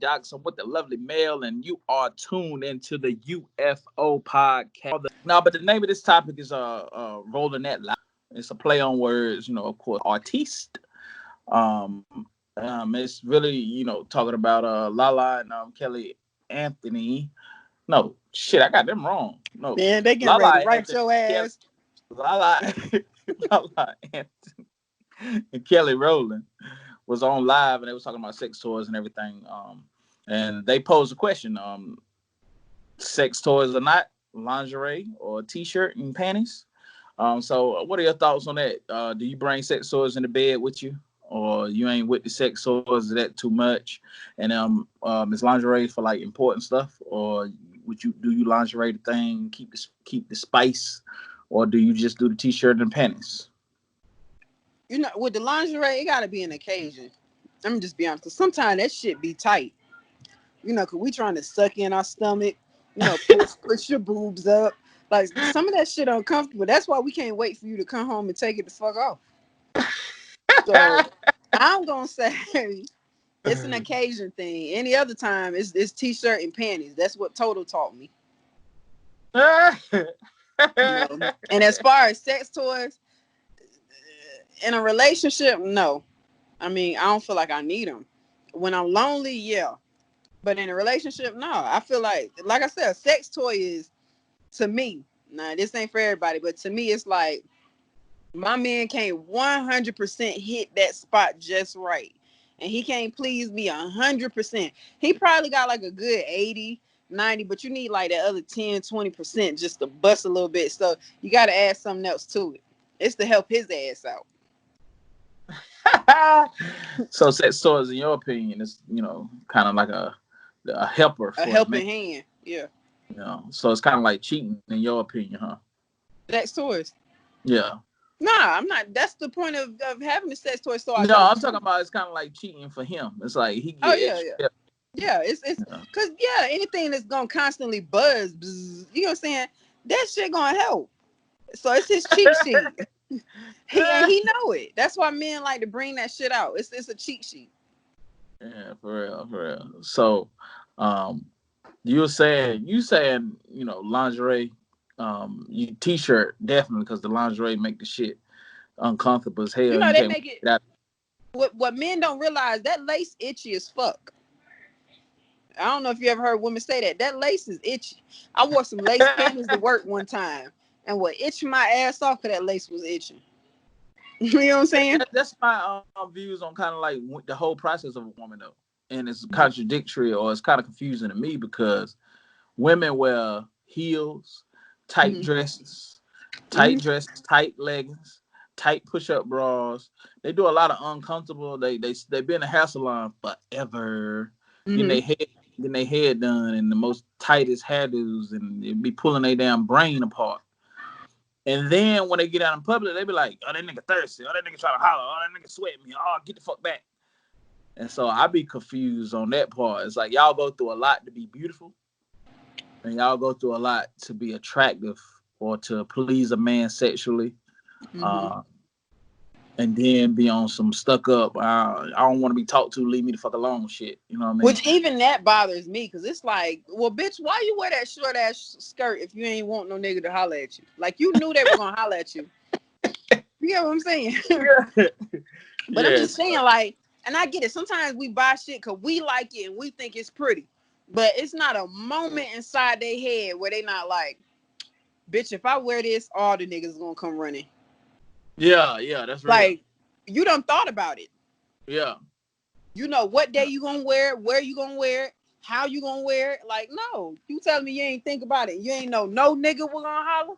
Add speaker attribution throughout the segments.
Speaker 1: Paradox. I'm with the lovely Mel, and you are tuned into the UFO podcast. Now, but the name of this topic is Rowland That Lala. It's a play on words, of course, artiste. Um, it's really, talking about Lala and Kelly Anthony. No, shit, I got them wrong. No,
Speaker 2: Man, they getting ready
Speaker 1: Lala
Speaker 2: to write
Speaker 1: Anthony,
Speaker 2: your
Speaker 1: Kelly,
Speaker 2: ass.
Speaker 1: Lala, Lala Anthony, and Kelly Rowland was on live, and they was talking about sex toys and everything. And they posed a question: sex toys or not, lingerie or t-shirt and panties. So what are your thoughts on that? Do you bring sex toys in the bed with you, or you ain't with the sex toys? Is that too much? And is lingerie for like important stuff, or do you lingerie the thing, keep the spice, or do you just do the t-shirt and panties?
Speaker 2: With the lingerie, it gotta be an occasion. Let me just be honest, because sometimes that shit be tight. Because we trying to suck in our stomach, push your boobs up. Like, some of that shit uncomfortable. That's why we can't wait for you to come home and take it the fuck off. So I'm gonna say it's an occasion thing. Any other time, it's t-shirt and panties. That's what Total taught me. And as far as sex toys, in a relationship, no. I mean, I don't feel like I need them. When I'm lonely, yeah. But in a relationship, no. I feel like I said, a sex toy is, to me, now this ain't for everybody, but to me, it's like my man can't 100% hit that spot just right. And he can't please me 100%. He probably got like a good 80, 90, but you need like that other 10, 20% just to bust a little bit. So you got to add something else to it. It's to help his ass out.
Speaker 1: So sex toys, in your opinion, is kind of like a helper for
Speaker 2: a helping hand. Yeah.
Speaker 1: So it's kind of like cheating, in your opinion, huh?
Speaker 2: Sex toys.
Speaker 1: Yeah.
Speaker 2: Nah, I'm not. That's the point of having a sex toy. So
Speaker 1: no, I'm talking about it's kind of like cheating for him. It's like he get extra.
Speaker 2: Yeah. It's because anything that's gonna constantly buzz, you know what I'm saying? That shit gonna help. So it's his cheat sheet. he know it. That's why men like to bring that shit out. It's a cheat sheet.
Speaker 1: Yeah, for real. So, you saying lingerie, you t-shirt definitely, because the lingerie make the shit uncomfortable as hell. You
Speaker 2: they make it. What men don't realize, that lace itchy as fuck. I don't know if you ever heard women say that. That lace is itchy. I wore some lace panties to work one time, and what itched my ass off because that lace was itching. You know what I'm saying?
Speaker 1: That's my views on kind of like the whole process of a woman, though. And it's contradictory, or it's kind of confusing to me, because women wear heels, tight dresses, tight leggings, tight push-up bras. They do a lot of uncomfortable. They be in the hair salon forever. Getting their head done in the most tightest hairdos, and they be pulling their damn brain apart. And then when they get out in public, they be like, "Oh, that nigga thirsty. Oh, that nigga trying to holler. Oh, that nigga sweating me. Oh, get the fuck back." And so I be confused on that part. It's like y'all go through a lot to be beautiful, and y'all go through a lot to be attractive or to please a man sexually, and then be on some stuck up, I don't want to be talked to, leave me the fuck alone shit. You know what I mean?
Speaker 2: Which even that bothers me, because it's like, well, bitch, why you wear that short ass skirt if you ain't want no nigga to holler at you? Like, you knew they were gonna holler at you. You get what I'm saying? But I'm just saying, like, and I get it. Sometimes we buy shit because we like it and we think it's pretty. But it's not a moment inside their head where they not like, bitch, if I wear this, all the niggas gonna come running.
Speaker 1: Yeah, that's real.
Speaker 2: Like, you done thought about it.
Speaker 1: Yeah.
Speaker 2: You know what day you gonna wear it, where you gonna wear it, how you gonna wear it. Like, no. You telling me you ain't think about it. You ain't know no nigga was gonna
Speaker 1: holler?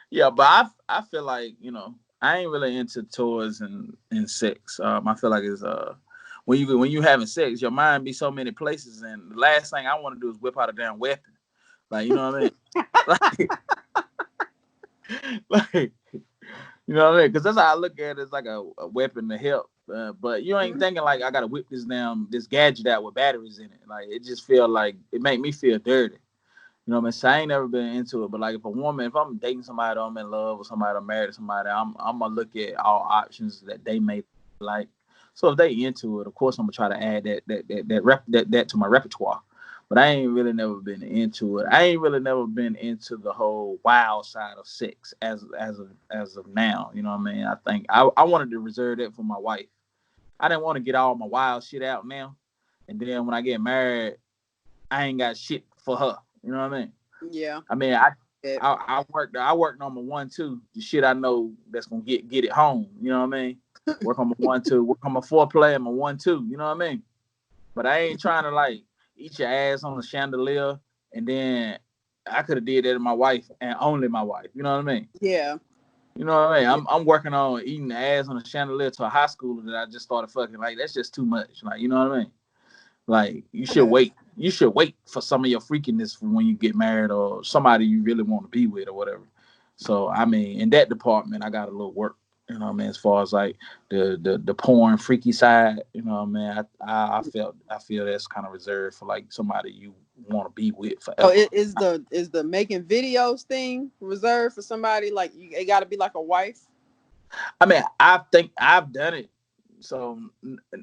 Speaker 1: Yeah, but I feel like, I ain't really into toys and sex. I feel like it's when you having sex, your mind be so many places, and the last thing I want to do is whip out a damn weapon. Like, you know what I mean? like, you know what I mean? Because that's how I look at it, as like a weapon to help. But you ain't thinking like I gotta whip this gadget out with batteries in it. Like, it just feel like it make me feel dirty. You know what I mean? So I ain't never been into it. But like, if I'm dating somebody, or I'm in love with somebody, or married to somebody, I'm gonna look at all options that they may like. So if they into it, of course I'm gonna try to add that to my repertoire. But I ain't really never been into it. I ain't really never been into the whole wild side of sex as of now. You know what I mean? I think I wanted to reserve that for my wife. I didn't want to get all my wild shit out now, and then when I get married, I ain't got shit for her. You know what I mean?
Speaker 2: Yeah.
Speaker 1: I mean, I worked on my 1-2, the shit I know that's gonna get it home. You know what I mean? Work on my 1-2, work on my foreplay and my 1-2. You know what I mean? But I ain't trying to like eat your ass on the chandelier, and then I could have did that to my wife and only my wife. You know what I mean?
Speaker 2: Yeah.
Speaker 1: You know what I mean? I'm working on eating the ass on the chandelier to a high schooler that I just started fucking. Like that's just too much. Like you know what I mean? Like you should wait. You should wait for some of your freakiness for when you get married or somebody you really want to be with or whatever. So I mean, in that department, I got a little work. You know what I mean? As far as like the porn freaky side, you know what I mean? I feel that's kind of reserved for like somebody you want to be with
Speaker 2: So
Speaker 1: forever.
Speaker 2: is the making videos thing reserved for somebody like you? It got to be like a wife.
Speaker 1: I mean, I think I've done it, so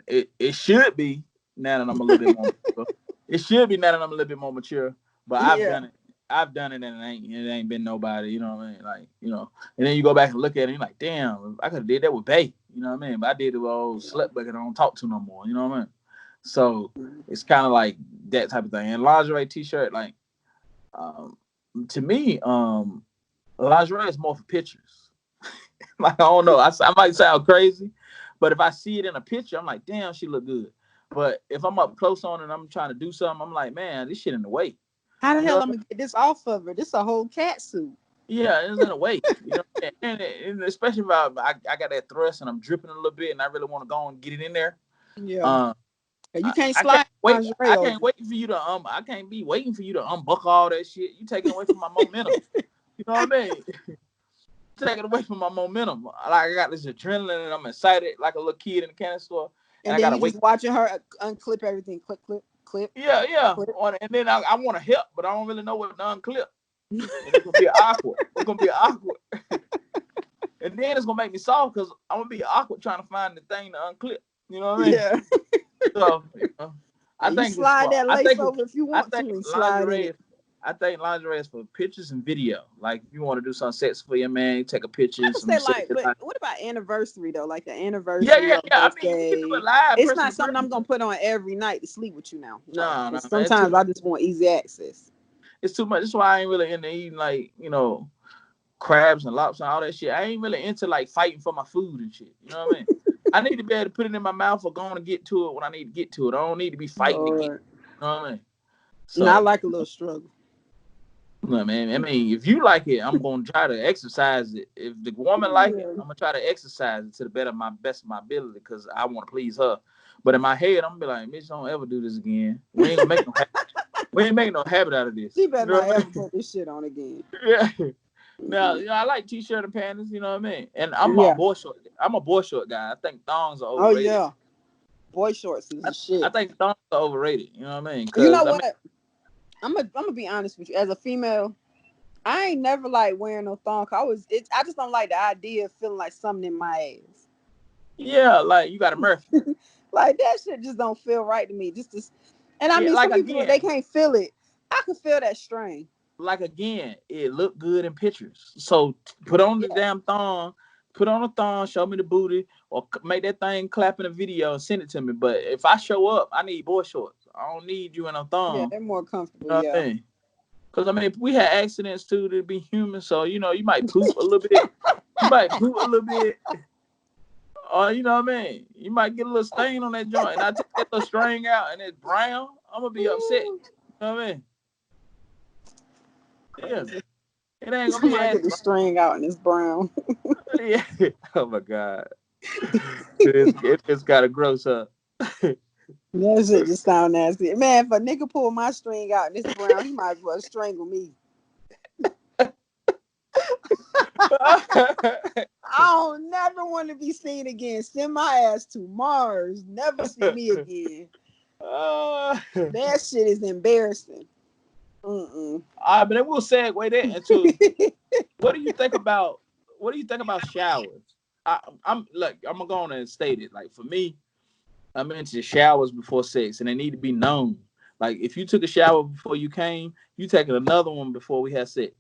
Speaker 1: it should be now that I'm a little bit more mature. It should be now that I'm a little bit more mature, but I've
Speaker 2: Yeah.
Speaker 1: done it. I've done it and it ain't been nobody, you know what I mean? Like, you know, and then you go back and look at it and you're like, damn, I could have did that with Bay, you know what I mean? But I did it with old slut bucket I don't talk to no more, you know what I mean? So it's kind of like that type of thing. And lingerie t-shirt, like, um, to me, lingerie is more for pictures. Like, I don't know. I might sound crazy, but if I see it in a picture, I'm like, damn, she look good. But if I'm up close on it and I'm trying to do something, I'm like, man, this shit in the way.
Speaker 2: How the
Speaker 1: You
Speaker 2: hell
Speaker 1: know?
Speaker 2: I'm gonna get this off of her? This a whole cat suit.
Speaker 1: Yeah, it's in a way. You know, and especially if I got that thrust and I'm dripping a little bit and I really want to go and get it in there.
Speaker 2: Yeah.
Speaker 1: Um,
Speaker 2: You can't
Speaker 1: I can't
Speaker 2: slide
Speaker 1: wait.
Speaker 2: lingerie
Speaker 1: I can't
Speaker 2: over.
Speaker 1: wait for you to I can't be waiting for you to unbuckle all that shit. You taking away from my momentum. You know what I mean? Taking away from my momentum. Like I got this adrenaline and I'm excited like a little kid in the candy store. And
Speaker 2: And
Speaker 1: I
Speaker 2: then
Speaker 1: gotta
Speaker 2: you
Speaker 1: wait.
Speaker 2: just watching her unclip everything. Clip, clip, clip,
Speaker 1: Yeah.
Speaker 2: clip.
Speaker 1: And then I want to help, but I don't really know what to unclip. And it's gonna be awkward. It's gonna be awkward. And then it's gonna make me soft because I'm gonna be awkward trying to find the thing to unclip. You know what I mean?
Speaker 2: Yeah.
Speaker 1: So you know, I
Speaker 2: And you
Speaker 1: think it's
Speaker 2: slide
Speaker 1: for.
Speaker 2: that
Speaker 1: I
Speaker 2: lace
Speaker 1: think
Speaker 2: over if you
Speaker 1: I
Speaker 2: want to
Speaker 1: think
Speaker 2: and slide in
Speaker 1: lingerie.
Speaker 2: it.
Speaker 1: I think lingerie is for pictures and video. Like if you want to do some sex for your man, you take a picture
Speaker 2: I
Speaker 1: and
Speaker 2: would
Speaker 1: some
Speaker 2: say
Speaker 1: sex.
Speaker 2: like, but what about anniversary though? Like the
Speaker 1: Yeah,
Speaker 2: anniversary
Speaker 1: yeah,
Speaker 2: or
Speaker 1: yeah. I mean, you can do
Speaker 2: birthday.
Speaker 1: it live,
Speaker 2: It's
Speaker 1: person
Speaker 2: not
Speaker 1: to
Speaker 2: something I'm
Speaker 1: person.
Speaker 2: gonna put on every night to sleep with you now. No,
Speaker 1: No,
Speaker 2: 'cause
Speaker 1: it's too
Speaker 2: sometimes I
Speaker 1: much.
Speaker 2: just want easy access.
Speaker 1: It's too much. That's why I ain't really into eating like crabs and lobster and all that shit. I ain't really into like fighting for my food and shit. You know what I mean? I need to be able to put it in my mouth or going to get to it when I need to get to it. I don't need to be fighting to get.
Speaker 2: Lord.
Speaker 1: You know what I mean?
Speaker 2: And I
Speaker 1: So,
Speaker 2: like a little struggle.
Speaker 1: no, man. I mean, if you like it, I'm gonna try to exercise it. If the woman like it,
Speaker 2: Yeah.
Speaker 1: I'm gonna try to exercise it to the best of my ability because I want to please her. But in my head, I'm gonna be like, bitch, don't ever do this again. We ain't making no habit out of this.
Speaker 2: She
Speaker 1: You
Speaker 2: better
Speaker 1: know
Speaker 2: not
Speaker 1: what I
Speaker 2: ever put this shit on again.
Speaker 1: mean? Yeah. Now,
Speaker 2: Mm-mm.
Speaker 1: I like t-shirt and panties, you know what I mean? And
Speaker 2: Yeah.
Speaker 1: I'm a boy short guy. I think thongs are
Speaker 2: Oh
Speaker 1: overrated.
Speaker 2: yeah. Boy shorts is
Speaker 1: I,
Speaker 2: the
Speaker 1: I
Speaker 2: shit.
Speaker 1: think thongs are overrated, you know what I mean?
Speaker 2: You know
Speaker 1: Cuz I mean,
Speaker 2: what? I'm gonna be honest with you. As a female, I ain't never like wearing no thong. I just don't like the idea of feeling like something in my ass.
Speaker 1: yeah, like you got a Murphy.
Speaker 2: Like that shit just don't feel right to me. And I
Speaker 1: Yeah,
Speaker 2: mean,
Speaker 1: like
Speaker 2: some people they
Speaker 1: again,
Speaker 2: can't feel it. I can feel that strain.
Speaker 1: it looked good in pictures. So put on the
Speaker 2: Yeah,
Speaker 1: damn thong, put on a thong, show me the booty, or make that thing clap in a video and send it to me. But if I show up, I need boy shorts. I don't need you in a
Speaker 2: yeah,
Speaker 1: thong.
Speaker 2: they're more
Speaker 1: You
Speaker 2: comfortable.
Speaker 1: know what I
Speaker 2: Yeah,
Speaker 1: mean? Because I mean, we had accidents too to be human. So you might poop a little bit. You might poop a little bit. Or you know what I mean? You might get a little stain on that joint. And I take that little string out and it's brown. I'm gonna be upset. You know what I mean? Yeah.
Speaker 2: crazy.
Speaker 1: It ain't gonna be
Speaker 2: Somebody
Speaker 1: as
Speaker 2: get the string out and it's brown.
Speaker 1: yeah. Oh my god. It's gotta gross up.
Speaker 2: That shit just sound nasty. Man, if a nigga pull my string out and it's brown, he might as well strangle me. I don't never want to be seen again. Send my ass to Mars. Never see me again. That shit is embarrassing. Mm-mm.
Speaker 1: But then we'll segue that into what do you think about showers? I'm gonna go on and state it. Like for me, I mentioned showers before sex, and they need to be known. Like if you took a shower before you came, you taking another one before we had sex,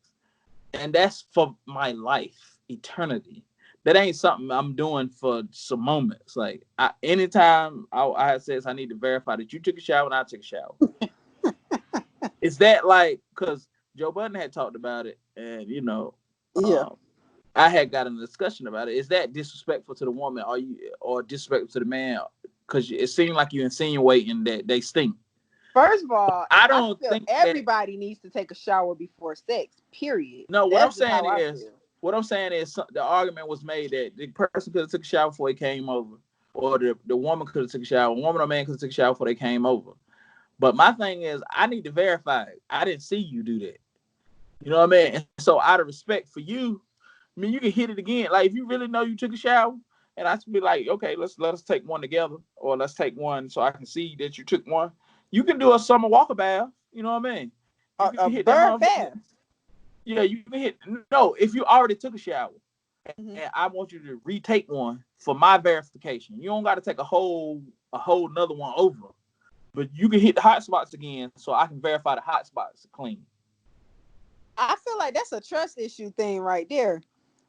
Speaker 1: and that's for my life, eternity. That ain't something I'm doing for some moments. Like anytime I had sex, I need to verify that you took a shower and I took a shower. Is that like because Joe Budden had talked about it, and
Speaker 2: Yeah.
Speaker 1: I had got in a discussion about it. Is that disrespectful to the woman? Or disrespectful to the man? Because it seemed like you're insinuating that they stink.
Speaker 2: First of all,
Speaker 1: I don't
Speaker 2: feel
Speaker 1: think
Speaker 2: everybody needs to take a shower before sex. Period.
Speaker 1: No,
Speaker 2: That's just how I feel.
Speaker 1: what I'm saying is the argument was made that the person could have took a shower before he came over, or the woman could have took a shower. A woman or man could have took a shower before they came over. But my thing is, I need to verify it. I didn't see you do that. You know what I mean? And so out of respect for you, I mean, you can hit it again. Like if you really know you took a shower, and I should be like, okay, let us take one together, or let's take one so I can see that you took one. You can do a summer walker bath. You know what I mean? You can hit that
Speaker 2: bath.
Speaker 1: Yeah, you can hit. No, if you already took a shower, and I want you to retake one for my verification. You don't got to take a whole another one over, but you can hit the hot spots again so I can verify the hot spots are clean.
Speaker 2: I feel like that's a trust issue thing right there.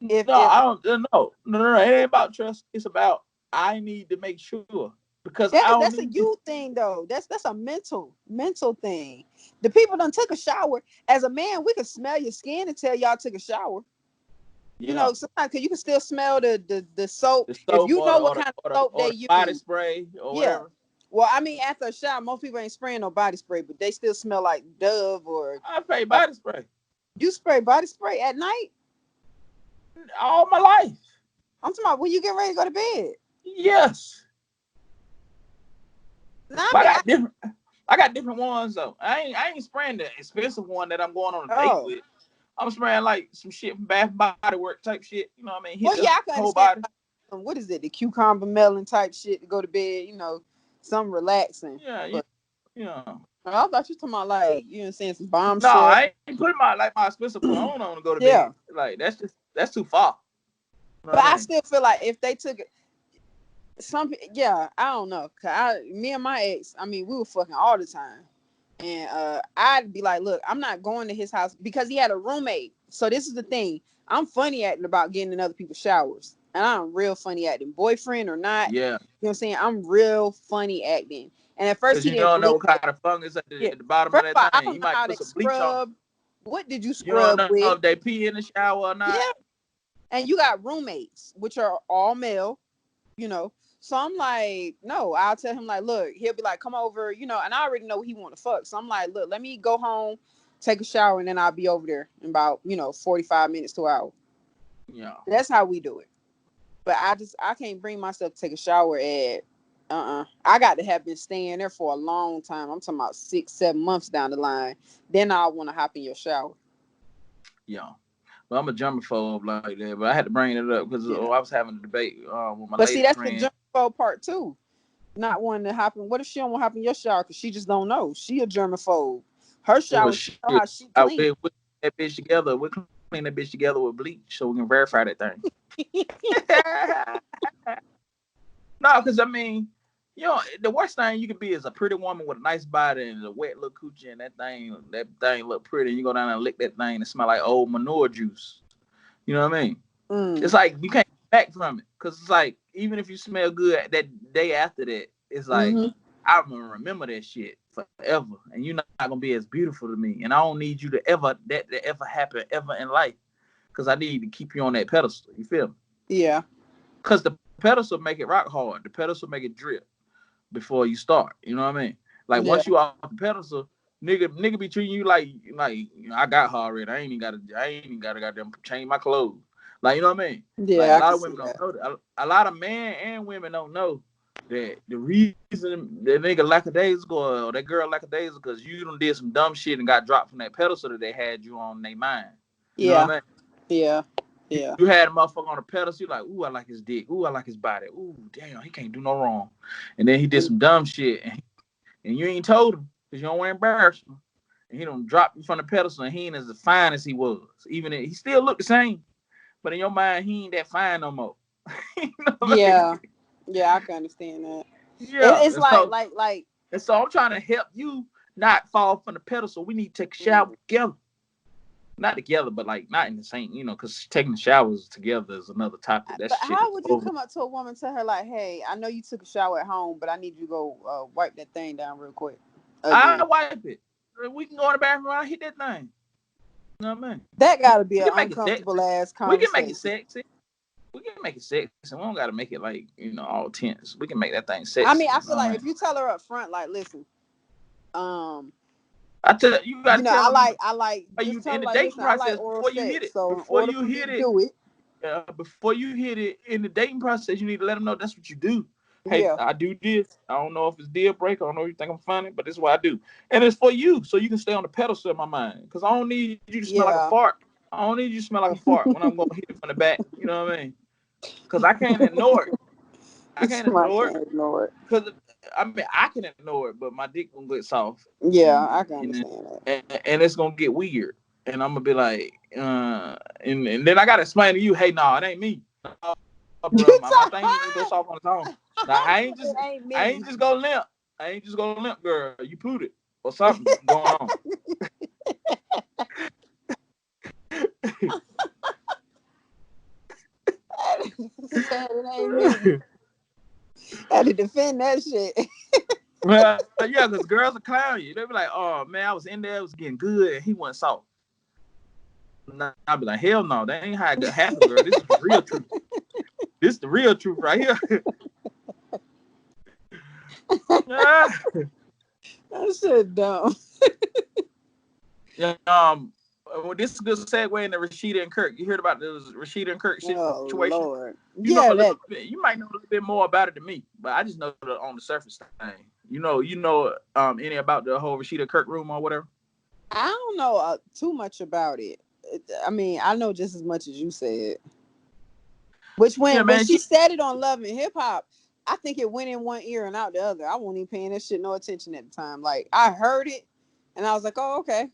Speaker 1: I don't. No. It ain't about trust. It's about I need to make sure because
Speaker 2: that's a you thing though. That's a mental thing. The people done took a shower. As a man, we can smell your skin and tell y'all took a shower. Yeah. You know, sometimes you can still smell the soap. If you know what kind of soap they use,
Speaker 1: body spray or whatever.
Speaker 2: Well, I mean, after a shower, most people ain't spraying no body spray, but they still smell like Dove or.
Speaker 1: I spray body spray.
Speaker 2: You spray body spray at night?
Speaker 1: All my life.
Speaker 2: I'm talking about when you get ready to go to bed.
Speaker 1: Yes. I got different ones though. I ain't spraying the expensive one that I'm going on a date with. I'm spraying like some shit from Bath Body Works type shit. You know what I mean?
Speaker 2: Hit I can whole body. What is it? The cucumber melon type shit to go to bed. You know, something relaxing.
Speaker 1: Yeah.
Speaker 2: I thought you were talking about like saying some bomb.
Speaker 1: No, I ain't putting my expensive cologne on to go to bed. Like that's too far.
Speaker 2: But I still feel like if they took it, I don't know. Me and my ex, I mean, we were fucking all the time, and I'd be like, look, I'm not going to his house because he had a roommate. So this is the thing. I'm funny acting about getting in other people's showers, and I'm real funny acting, boyfriend or not.
Speaker 1: Yeah,
Speaker 2: you know what I'm saying. I'm real funny acting. And at first,
Speaker 1: he didn't don't know what kind of fungus at the bottom of that thing.
Speaker 2: I don't know how they scrub. What did you scrub
Speaker 1: you don't know if they pee in the shower or not.
Speaker 2: Yeah. And you got roommates, which are all male, So I'm like, no, I'll tell him like, look, he'll be like, come over, and I already know he want to fuck. So I'm like, look, let me go home, take a shower, and then I'll be over there in about, 45 minutes to an hour.
Speaker 1: Yeah.
Speaker 2: That's how we do it. But I can't bring myself to take a shower at, I got to have been staying there for a long time. I'm talking about 6-7 months down the line. Then I'll want to hop in your shower.
Speaker 1: Yeah. Well, I'm a germaphobe like that, but I had to bring it up because I was having a debate with my
Speaker 2: But see, that's
Speaker 1: friend.
Speaker 2: the germaphobe part too. Not wanting to happen. What if she don't want to hop in your shower because she just don't know? She a germaphobe. Her shower, how she clean.
Speaker 1: We'll that bitch together. We'll clean that bitch together with bleach so we can verify that thing. No, because I mean, the worst thing you can be is a pretty woman with a nice body and a wet little coochie, and that thing look pretty. And you go down and lick that thing and smell like old manure juice. You know what I mean? It's like you can't get back from it because it's like even if you smell good that day after that, it's like I'm gonna remember that shit forever, and you're not gonna be as beautiful to me. And I don't need you to ever happen ever in life because I need to keep you on that pedestal. You feel me?
Speaker 2: Yeah.
Speaker 1: Because the pedestal make it rock hard. The pedestal make it drip before you start. You know what I mean? Like once you off the pedestal, nigga be treating you like I got her already. I ain't even gotta goddamn change my clothes. Like you know what I mean?
Speaker 2: Yeah.
Speaker 1: Like, a lot of women don't know that. A lot of men and women don't know that the reason that nigga lackadaisical or that girl lackadaisical because you done did some dumb shit and got dropped from that pedestal that they had you on their mind. You know what I mean?
Speaker 2: Yeah. Yeah.
Speaker 1: You had a motherfucker on a pedestal, you're like, ooh, I like his dick. Ooh, I like his body. Ooh, damn, he can't do no wrong. And then he did some dumb shit, and you ain't told him because you don't want to embarrass him. And he done dropped you from the pedestal, and he ain't as fine as he was. Even if he still looked the same, but in your mind, he ain't that fine no more.
Speaker 2: Yeah, I can understand that.
Speaker 1: Yeah.
Speaker 2: It's like.
Speaker 1: And so I'm trying to help you not fall from the pedal. So we need to take a shower together. Not together, but like not in the same, because taking showers together is another topic. That
Speaker 2: But
Speaker 1: shit
Speaker 2: how
Speaker 1: is
Speaker 2: would you
Speaker 1: over.
Speaker 2: come up to a woman and tell her like, "Hey, I know you took a shower at home, but I need you to go wipe that thing down real quick." Again,
Speaker 1: I wipe it. We can go in the bathroom. I hit that thing. You know what I mean?
Speaker 2: that got to be
Speaker 1: We
Speaker 2: an
Speaker 1: can make it
Speaker 2: uncomfortable
Speaker 1: sexy.
Speaker 2: ass
Speaker 1: We can make it
Speaker 2: conversation.
Speaker 1: sexy. We can make it sexy. We don't gotta make it like all tense. We can make that thing
Speaker 2: I mean,
Speaker 1: sexy.
Speaker 2: I
Speaker 1: You know
Speaker 2: feel
Speaker 1: what I
Speaker 2: like
Speaker 1: mean?
Speaker 2: if you tell her up front, like, listen, um,
Speaker 1: I tell you, gotta tell them
Speaker 2: I like,
Speaker 1: you
Speaker 2: just tell
Speaker 1: in
Speaker 2: her
Speaker 1: the
Speaker 2: like,
Speaker 1: dating
Speaker 2: listen, I like
Speaker 1: process
Speaker 2: oral
Speaker 1: before you hit
Speaker 2: sex,
Speaker 1: it.
Speaker 2: so in
Speaker 1: Before
Speaker 2: order
Speaker 1: you
Speaker 2: for me
Speaker 1: hit
Speaker 2: to
Speaker 1: it,
Speaker 2: do it,
Speaker 1: before you hit it in the dating process, you need to let them know that's what you do. Hey,
Speaker 2: yeah,
Speaker 1: I do this. I don't know if it's deal breaker. I don't know if you think I'm funny, but this is what I do. And it's for you, so you can stay on the pedestal in my mind. Because I don't need you to smell like a
Speaker 2: yeah.
Speaker 1: fart. I don't need you to smell like a fart when I'm going to hit it from the back. You know what I mean? Because I can't ignore it. I can't
Speaker 2: I
Speaker 1: ignore it.
Speaker 2: can't ignore it.
Speaker 1: Because, I mean, I can ignore it, but my dick going to get soft.
Speaker 2: Yeah,
Speaker 1: And,
Speaker 2: I can
Speaker 1: and,
Speaker 2: understand that.
Speaker 1: and it's going to get weird. And I'm going to be like, and then I got to explain to you, hey, no, it ain't me. Bro, my thing just goes off on its own. Now,
Speaker 2: It ain't
Speaker 1: I
Speaker 2: me.
Speaker 1: ain't just gonna limp. I ain't just gonna limp, girl. You put it or something going on.
Speaker 2: Said it ain't me. I had to defend that shit.
Speaker 1: Well, yeah, because girls will clown you. They be like, "Oh man, I was in there, it was getting good, and he wasn't soft." I'll be like, "Hell no, that ain't how it happened, girl. This is the real truth. This is the real truth right here." Yeah.
Speaker 2: That shit dumb.
Speaker 1: Yeah, well, this is a good segue into Rasheeda and Kirk. You heard about this Rasheeda and Kirk
Speaker 2: Oh
Speaker 1: situation?
Speaker 2: Lord.
Speaker 1: You know
Speaker 2: Yeah,
Speaker 1: a little
Speaker 2: that.
Speaker 1: bit. You might know a little bit more about it than me, but I just know on the surface thing. Any about the whole Rasheeda Kirk room or whatever?
Speaker 2: I don't know too much about it. I mean, I know just as much as you said. Which
Speaker 1: Yeah,
Speaker 2: when
Speaker 1: man.
Speaker 2: she said it on Love and Hip Hop, I think it went in one ear and out the other. I wasn't even paying that shit no attention at the time. Like I heard it, and I was like, "Oh, okay."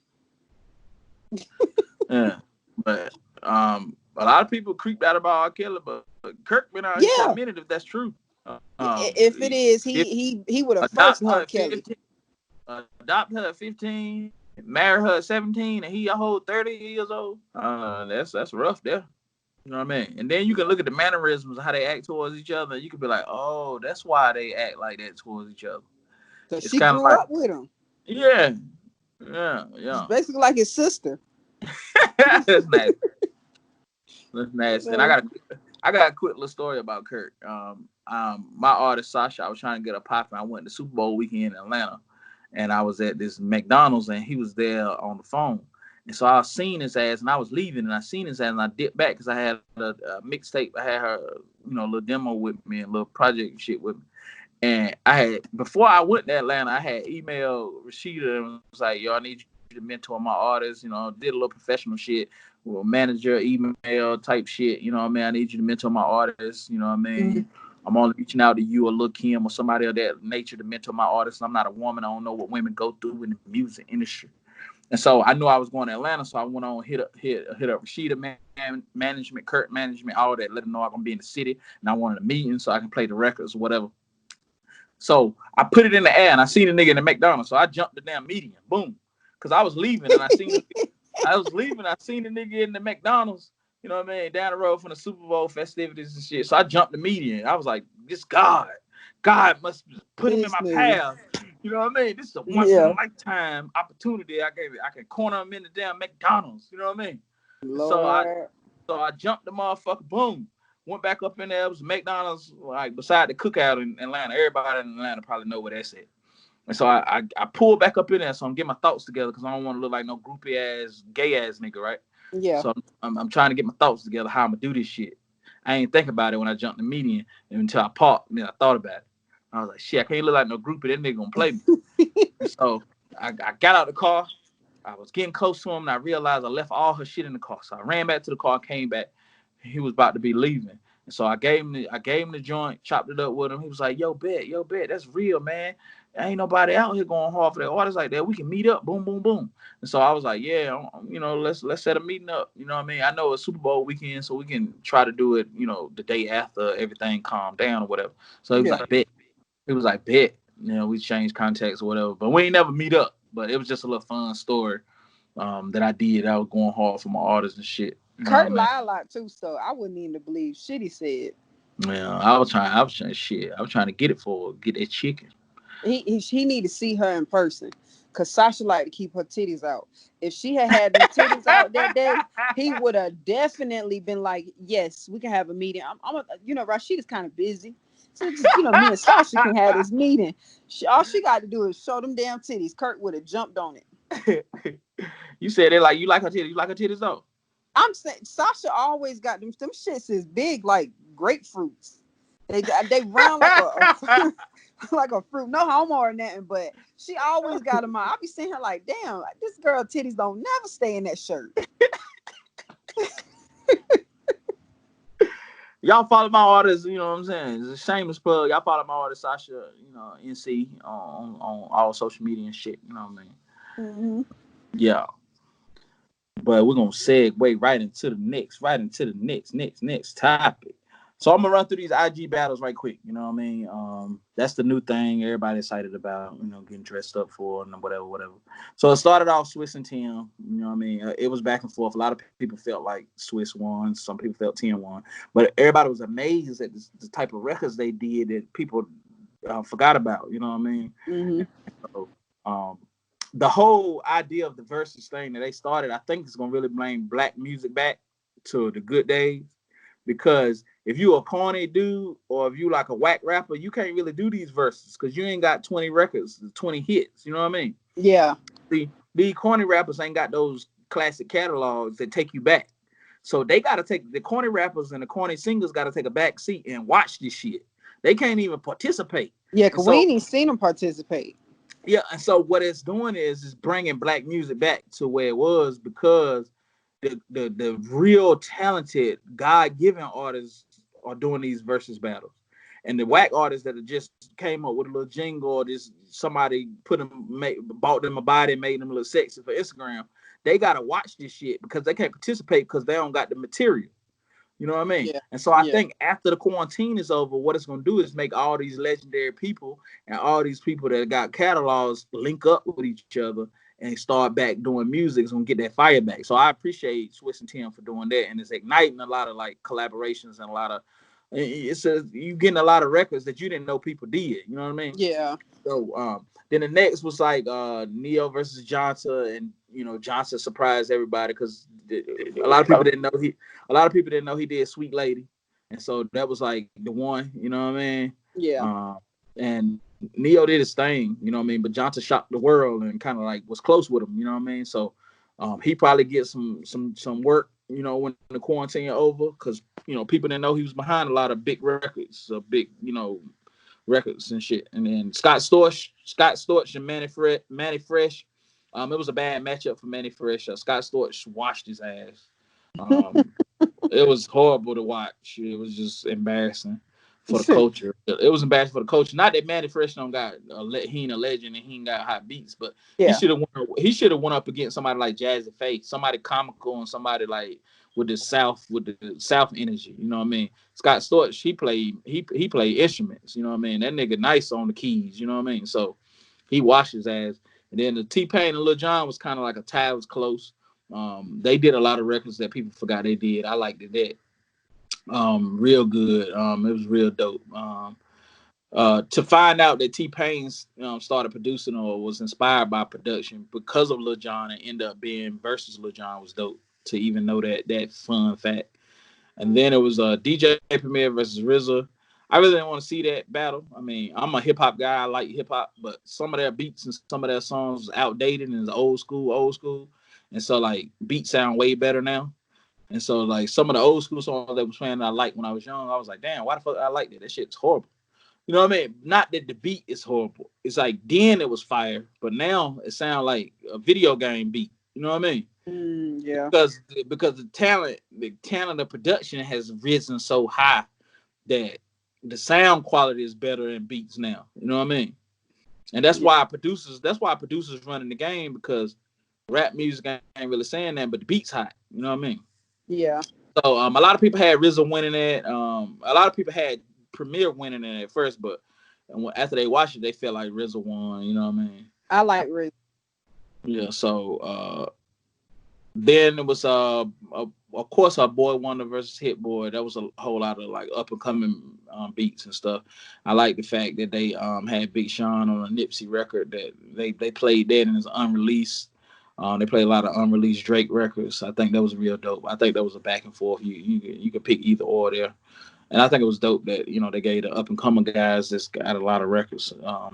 Speaker 1: Yeah, but a lot of people creeped out about R. Kelly, but Kirk been out here for a
Speaker 2: Yeah.
Speaker 1: minute. If that's true,
Speaker 2: If it is,
Speaker 1: if
Speaker 2: he would have first
Speaker 1: adopt her
Speaker 2: R.
Speaker 1: at
Speaker 2: Kelly.
Speaker 1: 15, adopt her at 15, marry her at 17, and he a whole 30 years old. That's rough there. You know what I mean? And then you can look at the mannerisms of how they act towards each other. You could be like, oh, that's why they act like that towards each other.
Speaker 2: Cause
Speaker 1: It's
Speaker 2: she
Speaker 1: kind of
Speaker 2: grew
Speaker 1: like,
Speaker 2: up with him.
Speaker 1: yeah,
Speaker 2: She's
Speaker 1: yeah.
Speaker 2: basically like his sister.
Speaker 1: That's nasty. That's nasty. And I got a quick little story about Kurt. My artist Sasha, I was trying to get a popping. I went to Super Bowl weekend in Atlanta, and I was at this McDonald's, and he was there on the phone. And so I seen his ass, and I was leaving, and I seen his ass, and I dipped back because I had a mixtape. I had her, a little demo with me, and a little project shit with me. And I had, before I went to Atlanta, I had emailed Rasheeda and was like, yo, I need you to mentor my artists, did a little professional shit, with manager email type shit, you know what I mean? I need you to mentor my artists, you know what I mean?
Speaker 2: Mm-hmm.
Speaker 1: I'm only reaching out to you or Lil Kim or somebody of that nature to mentor my artists. I'm not a woman. I don't know what women go through in the music industry. And so I knew I was going to Atlanta, so I went on hit up Rasheeda management, Kurt management, all that. Let them know I'm gonna be in the city, and I wanted a meeting so I can play the records or whatever. So I put it in the air, and I seen a nigga in the McDonald's, so I jumped the damn median, boom, because I was leaving, and I seen the nigga in the McDonald's, you know what I mean, down the road from the Super Bowl festivities and shit. So I jumped the median. I was like, this God must put him in
Speaker 2: This
Speaker 1: my
Speaker 2: nigga.
Speaker 1: path. You know what I mean? This is a once in a
Speaker 2: Yeah.
Speaker 1: lifetime opportunity I gave it. I can corner him in the damn McDonald's. You know what I mean? So
Speaker 2: Lord.
Speaker 1: I jumped the motherfucker, boom. Went back up in there. It was McDonald's, like beside the cookout in Atlanta. Everybody in Atlanta probably know where that's at. And so I pulled back up in there, so I'm getting my thoughts together because I don't want to look like no groupie ass, gay ass nigga, right?
Speaker 2: Yeah.
Speaker 1: So I'm trying to get my thoughts together how I'm gonna do this shit. I ain't think about it when I jumped the median until I parked, and then I thought about it. I was like, shit, I can't look like no groupie. That nigga gonna play me. So I got out of the car. I was getting close to him, and I realized I left all her shit in the car. So I ran back to the car, came back. He was about to be leaving. And so I gave him the joint, chopped it up with him. He was like, yo, bet, that's real, man. Ain't nobody out here going hard for their artists like that. We can meet up, boom, boom, boom. And so I was like, yeah, let's set a meeting up. You know what I mean? I know it's Super Bowl weekend, so we can try to do it, the day after everything calmed down or whatever. So he was
Speaker 2: Yeah.
Speaker 1: like, bet. It was like bet, we changed contacts or whatever, but we ain't never meet up. But it was just a little fun story that I did. I was going hard for my artists and shit. You know what
Speaker 2: Kirk
Speaker 1: I mean?
Speaker 2: lied a lot too, so I wouldn't even believe shit he said.
Speaker 1: Yeah, I was trying to get it get that chicken.
Speaker 2: He need to see her in person, cause Sasha like to keep her titties out. If she had them titties out that day, he would have definitely been like, "Yes, we can have a meeting." Rasheeda's kind of busy, so just me and Sasha can have this meeting. All she got to do is show them damn titties. Kirk would have jumped on it.
Speaker 1: You said it like you like her titties. You like her titties though.
Speaker 2: I'm saying Sasha always got them. Them shits is big like grapefruits. They round like a like a fruit. No homo or nothing, but she always got them on. I be seeing her like, damn, like, this girl titties don't never stay in that shirt.
Speaker 1: Y'all follow my artists, you know what I'm saying? It's a shameless plug. Y'all follow my artist Sasha, NC on all social media and shit. You know what I mean?
Speaker 2: Mm-hmm.
Speaker 1: Yeah. But we're gonna segue right into the next topic. So I'm gonna run through these IG battles right quick. You know what I mean? That's the new thing everybody excited about. Getting dressed up for and whatever. So it started off Swiss and Tim. You know what I mean? It was back and forth. A lot of people felt like Swiss won. Some people felt Tim won. But everybody was amazed at the type of records they did that people forgot about. You know what I mean?
Speaker 2: Mm-hmm.
Speaker 1: So, the whole idea of the versus thing that they started, I think it's gonna really bring black music back to the good days. Because if you a corny dude or if you like a whack rapper, you can't really do these verses because you ain't got 20 records, 20 hits. You know what I mean?
Speaker 2: Yeah.
Speaker 1: The corny rappers ain't got those classic catalogs that take you back. So they gotta take the corny rappers and the corny singers gotta take a back seat and watch this shit. They can't even participate.
Speaker 2: Yeah, because we ain't even seen them participate.
Speaker 1: Yeah, and so what it's doing is bringing black music back to where it was because the real talented God-given artists are doing these versus battles, and the whack artists that just came up with a little jingle or just somebody bought them a body and made them a little sexy for Instagram, they gotta watch this shit because they can't participate because they don't got the material. You know what I mean?
Speaker 2: Yeah.
Speaker 1: And so I think after the quarantine is over, what it's going to do is make all these legendary people and all these people that got catalogs link up with each other and start back doing music. It's going to get that fire back. So I appreciate Swiss and Tim for doing that. And it's igniting a lot of like collaborations and you getting a lot of records that you didn't know people did. You know what I mean?
Speaker 2: Yeah.
Speaker 1: So then the next was like Neo versus Johnson, and Johnson surprised everybody because a lot of people didn't know he did Sweet Lady, and so that was like the one. You know what I mean?
Speaker 2: Yeah.
Speaker 1: And Neo did his thing. You know what I mean? But Johnson shocked the world and kind of like was close with him. You know what I mean? So he probably get some work. When the quarantine over, because people didn't know he was behind a lot of big records, big records and shit. And then Scott Storch and Manny Fresh. It was a bad matchup for Manny Fresh. Scott Storch washed his ass. It was horrible to watch. It was just embarrassing for the culture. It was embarrassing for the culture. Not that Manny Fresh don't got he ain't a legend and he ain't got hot beats, but he should have went up against somebody like Jazzy Faye, somebody comical and somebody like with the South energy. You know what I mean? Scott Storch, he played instruments. You know what I mean? That nigga nice on the keys. You know what I mean? So he washed his ass. And then the T-Pain and Lil Jon was kind of like a tie. It was close. They did a lot of records that people forgot they did. I liked it. Real good. It was real dope. To find out that T-Pain started producing or was inspired by production because of Lil Jon and ended up being versus Lil Jon was dope. To even know that fun fact. And then it was DJ Premier versus RZA. I really didn't want to see that battle. I mean, I'm a hip hop guy. I like hip hop, but some of their beats and some of their songs was outdated and is old school. And so like beats sound way better now. And so like some of the old school songs that was playing I liked when I was young, I was like, damn, why the fuck I like that? That shit's horrible. You know what I mean? Not that the beat is horrible. It's like then it was fire, but now it sounds like a video game beat. You know what I mean?
Speaker 2: Yeah.
Speaker 1: Because the talent of production has risen so high that the sound quality is better in beats now. You know what I mean? And that's why producers running the game, because rap music ain't really saying that, but the beat's hot. You know what I mean?
Speaker 2: Yeah.
Speaker 1: So a lot of people had RZA winning it. A lot of people had Premier winning it at first, but and after they watched it, they felt like RZA won. You know what I mean?
Speaker 2: I like RZA.
Speaker 1: Yeah. So then it was of course our Boy Wonder versus Hit Boy. That was a whole lot of like up and coming beats and stuff. I like the fact that they had Big Sean on a Nipsey record that they played that and it's unreleased. They played a lot of unreleased Drake records. I think that was real dope. I think that was a back and forth. You could pick either or there. And I think it was dope that, they gave the up and coming guys that's got a lot of records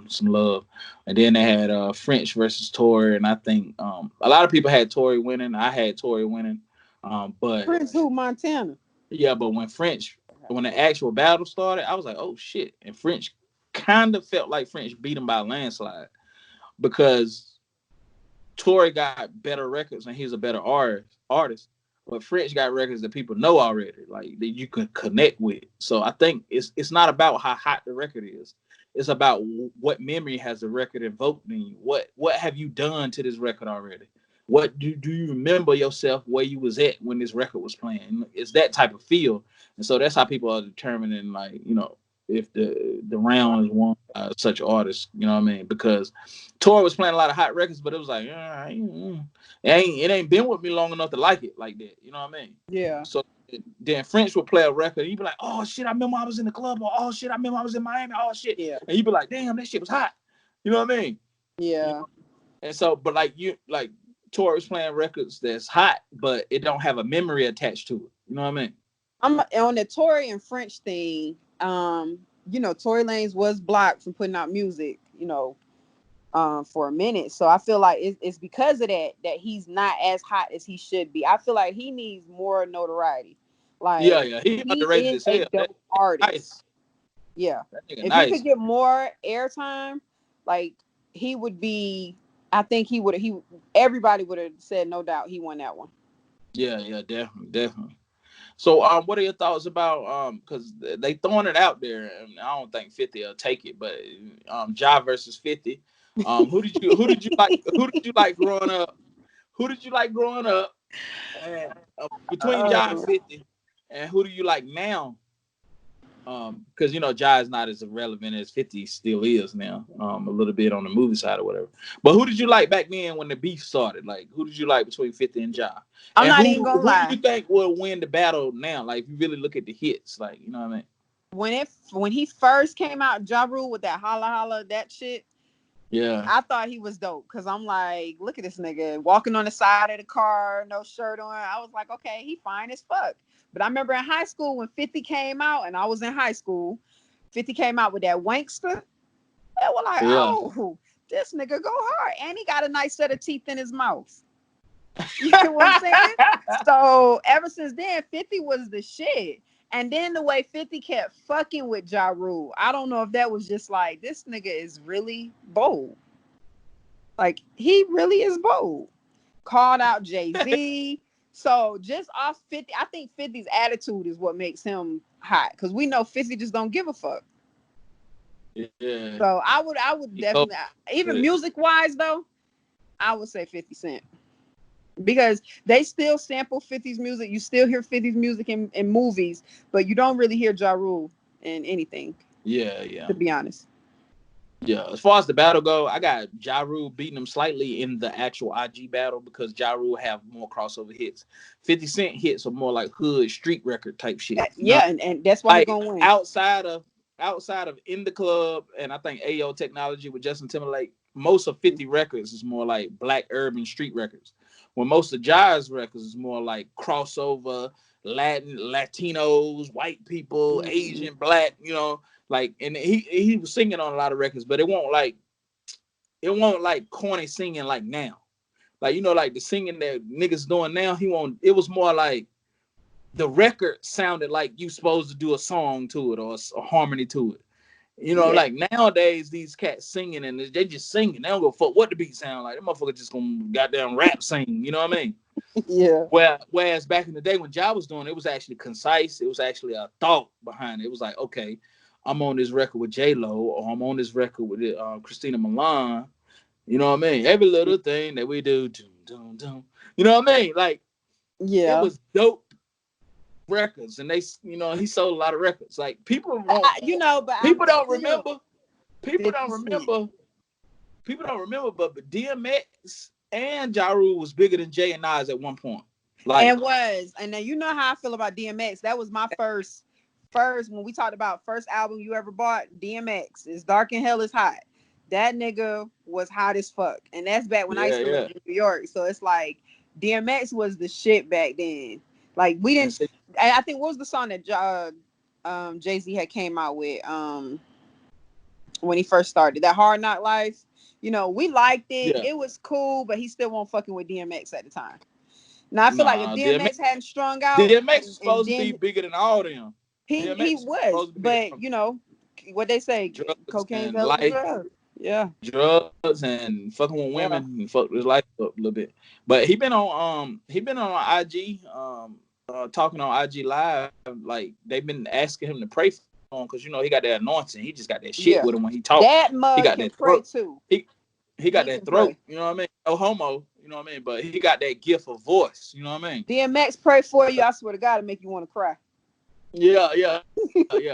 Speaker 1: some love. And then they had French versus Tory. And I think a lot of people had Tory winning. I had Tory winning. But
Speaker 2: Prince who, Montana?
Speaker 1: Yeah, but when the actual battle started, I was like, oh shit. And French kind of felt like French beat him by a landslide because Tory got better records and he's a better artist. But French got records that people know already, like that you can connect with. So I think it's not about how hot the record is. It's about what memory has the record invoked in you. What have you done to this record already? What do you remember yourself where you was at when this record was playing? It's that type of feel. And so that's how people are determining, like, if the round is won by such artists, you know what I mean? Because Tory was playing a lot of hot records, but it was like, it ain't been with me long enough to like it like that. You know what I mean?
Speaker 2: Yeah.
Speaker 1: So then French would play a record, and you'd be like, oh shit, I remember I was in the club, or oh shit, I remember I was in Miami, oh shit.
Speaker 2: Yeah.
Speaker 1: And you'd be like, damn, that shit was hot. You know what I mean?
Speaker 2: Yeah.
Speaker 1: And so, but like Tory was playing records that's hot, but it don't have a memory attached to it. You know what I mean?
Speaker 2: I'm on the Tory and French thing. Tory Lanez was blocked from putting out music, for a minute. So I feel like it's because of that he's not as hot as he should be. I feel like he needs more notoriety. Like,
Speaker 1: yeah, he underrated
Speaker 2: is
Speaker 1: as hell.
Speaker 2: a dope artist.
Speaker 1: Nice.
Speaker 2: Yeah. If
Speaker 1: nice.
Speaker 2: he could get more airtime, like he would be. I think everybody would have said no doubt he won that one.
Speaker 1: Yeah, definitely. So, what are your thoughts about because they throwing it out there, and I don't think 50 will take it, but Ja versus 50. Who did you like growing up? Who did you like growing up? And between Ja and 50, and who do you like now? Because Ja is not as relevant as 50 still is now. A little bit on the movie side or whatever. But who did you like back then when the beef started? Like, who did you like between 50 and Ja?
Speaker 2: I'm not even gonna lie.
Speaker 1: Who do you think will win the battle now? Like, if you really look at the hits, like, you know what I
Speaker 2: mean? When he first came out, Ja Rule with that holla holla, that shit.
Speaker 1: Yeah.
Speaker 2: I thought he was dope because I'm like, look at this nigga walking on the side of the car, no shirt on. I was like, okay, he fine as fuck. But I remember in high school when 50 came out, and I was in high school, 50 came out with that wankster. They were like, oh, this nigga go hard. And he got a nice set of teeth in his mouth. You know what I'm saying? So ever since then, 50 was the shit. And then the way 50 kept fucking with Ja Rule, I don't know if that was just like, this nigga is really bold. Like, he really is bold. Called out Jay-Z. So just off 50, I think 50's attitude is what makes him hot. Because we know 50 just don't give a fuck.
Speaker 1: Yeah.
Speaker 2: So I would definitely, even music-wise though, I would say 50 Cent. Because they still sample 50's music. You still hear 50's music in movies, but you don't really hear Ja Rule in anything.
Speaker 1: Yeah.
Speaker 2: To be honest.
Speaker 1: Yeah, as far as the battle go, I got Ja Rule beating him slightly in the actual IG battle because Ja Rule have more crossover hits. 50 Cent hits are more like hood street record type shit.
Speaker 2: Yeah, and that's why he's gonna win.
Speaker 1: Outside of In the Club and I think AO Technology with Justin Timberlake, most of 50 records is more like black urban street records. When most of Ja's records is more like crossover, Latinos, white people, Asian, black, like, and he was singing on a lot of records, but it won't like corny singing like now. Like, like the singing that niggas doing now, it was more like the record sounded like you supposed to do a song to it or a harmony to it. Like nowadays, these cats singing and they just singing. They don't go fuck what the beat sound like. Them motherfuckers just gonna goddamn rap sing. You know what I mean?
Speaker 2: Yeah.
Speaker 1: Whereas back in the day when Ja was doing it was actually concise. It was actually a thought behind it. It was like, okay, I'm on this record with J-Lo or I'm on this record with Christina Milian. You know what I mean? Every little thing that we do, dum, dum. You know what I mean? Like,
Speaker 2: yeah,
Speaker 1: it was dope records, and they, he sold a lot of records. Like, people won't,
Speaker 2: but
Speaker 1: people don't remember. People don't remember. People don't remember, but DMX and Ja Rule was bigger than Jay and Nas at one point. Like,
Speaker 2: and then you know how I feel about DMX. That was my first when we talked about first album you ever bought. DMX is Dark and Hell is Hot. That nigga was hot as fuck, and that's back when I used to live in New York. So it's like DMX was the shit back then. Like we didn't. I think what was the song that Jay-Z had came out with when he first started, that Hard Knock Life. You know, we liked it. Yeah. It was cool, but he still wasn't fucking with DMX at the time. Now I feel like if DMX hadn't strung out,
Speaker 1: DMX was supposed to be bigger than all them.
Speaker 2: He was, but you know what they say, cocaine, drugs. Yeah,
Speaker 1: drugs and fucking with women and fucked his life up a little bit. But he been on IG talking on IG Live. Like they've been asking him to pray for him because you know he got that anointing. He just got that shit with him when he talks.
Speaker 2: That mug he got can that pray throat. Too.
Speaker 1: He got that throat. Pray. You know what I mean? No homo. You know what I mean? But he got that gift of voice. You know what I mean?
Speaker 2: DMX pray for you. I swear to God, it make you want to cry.
Speaker 1: Yeah.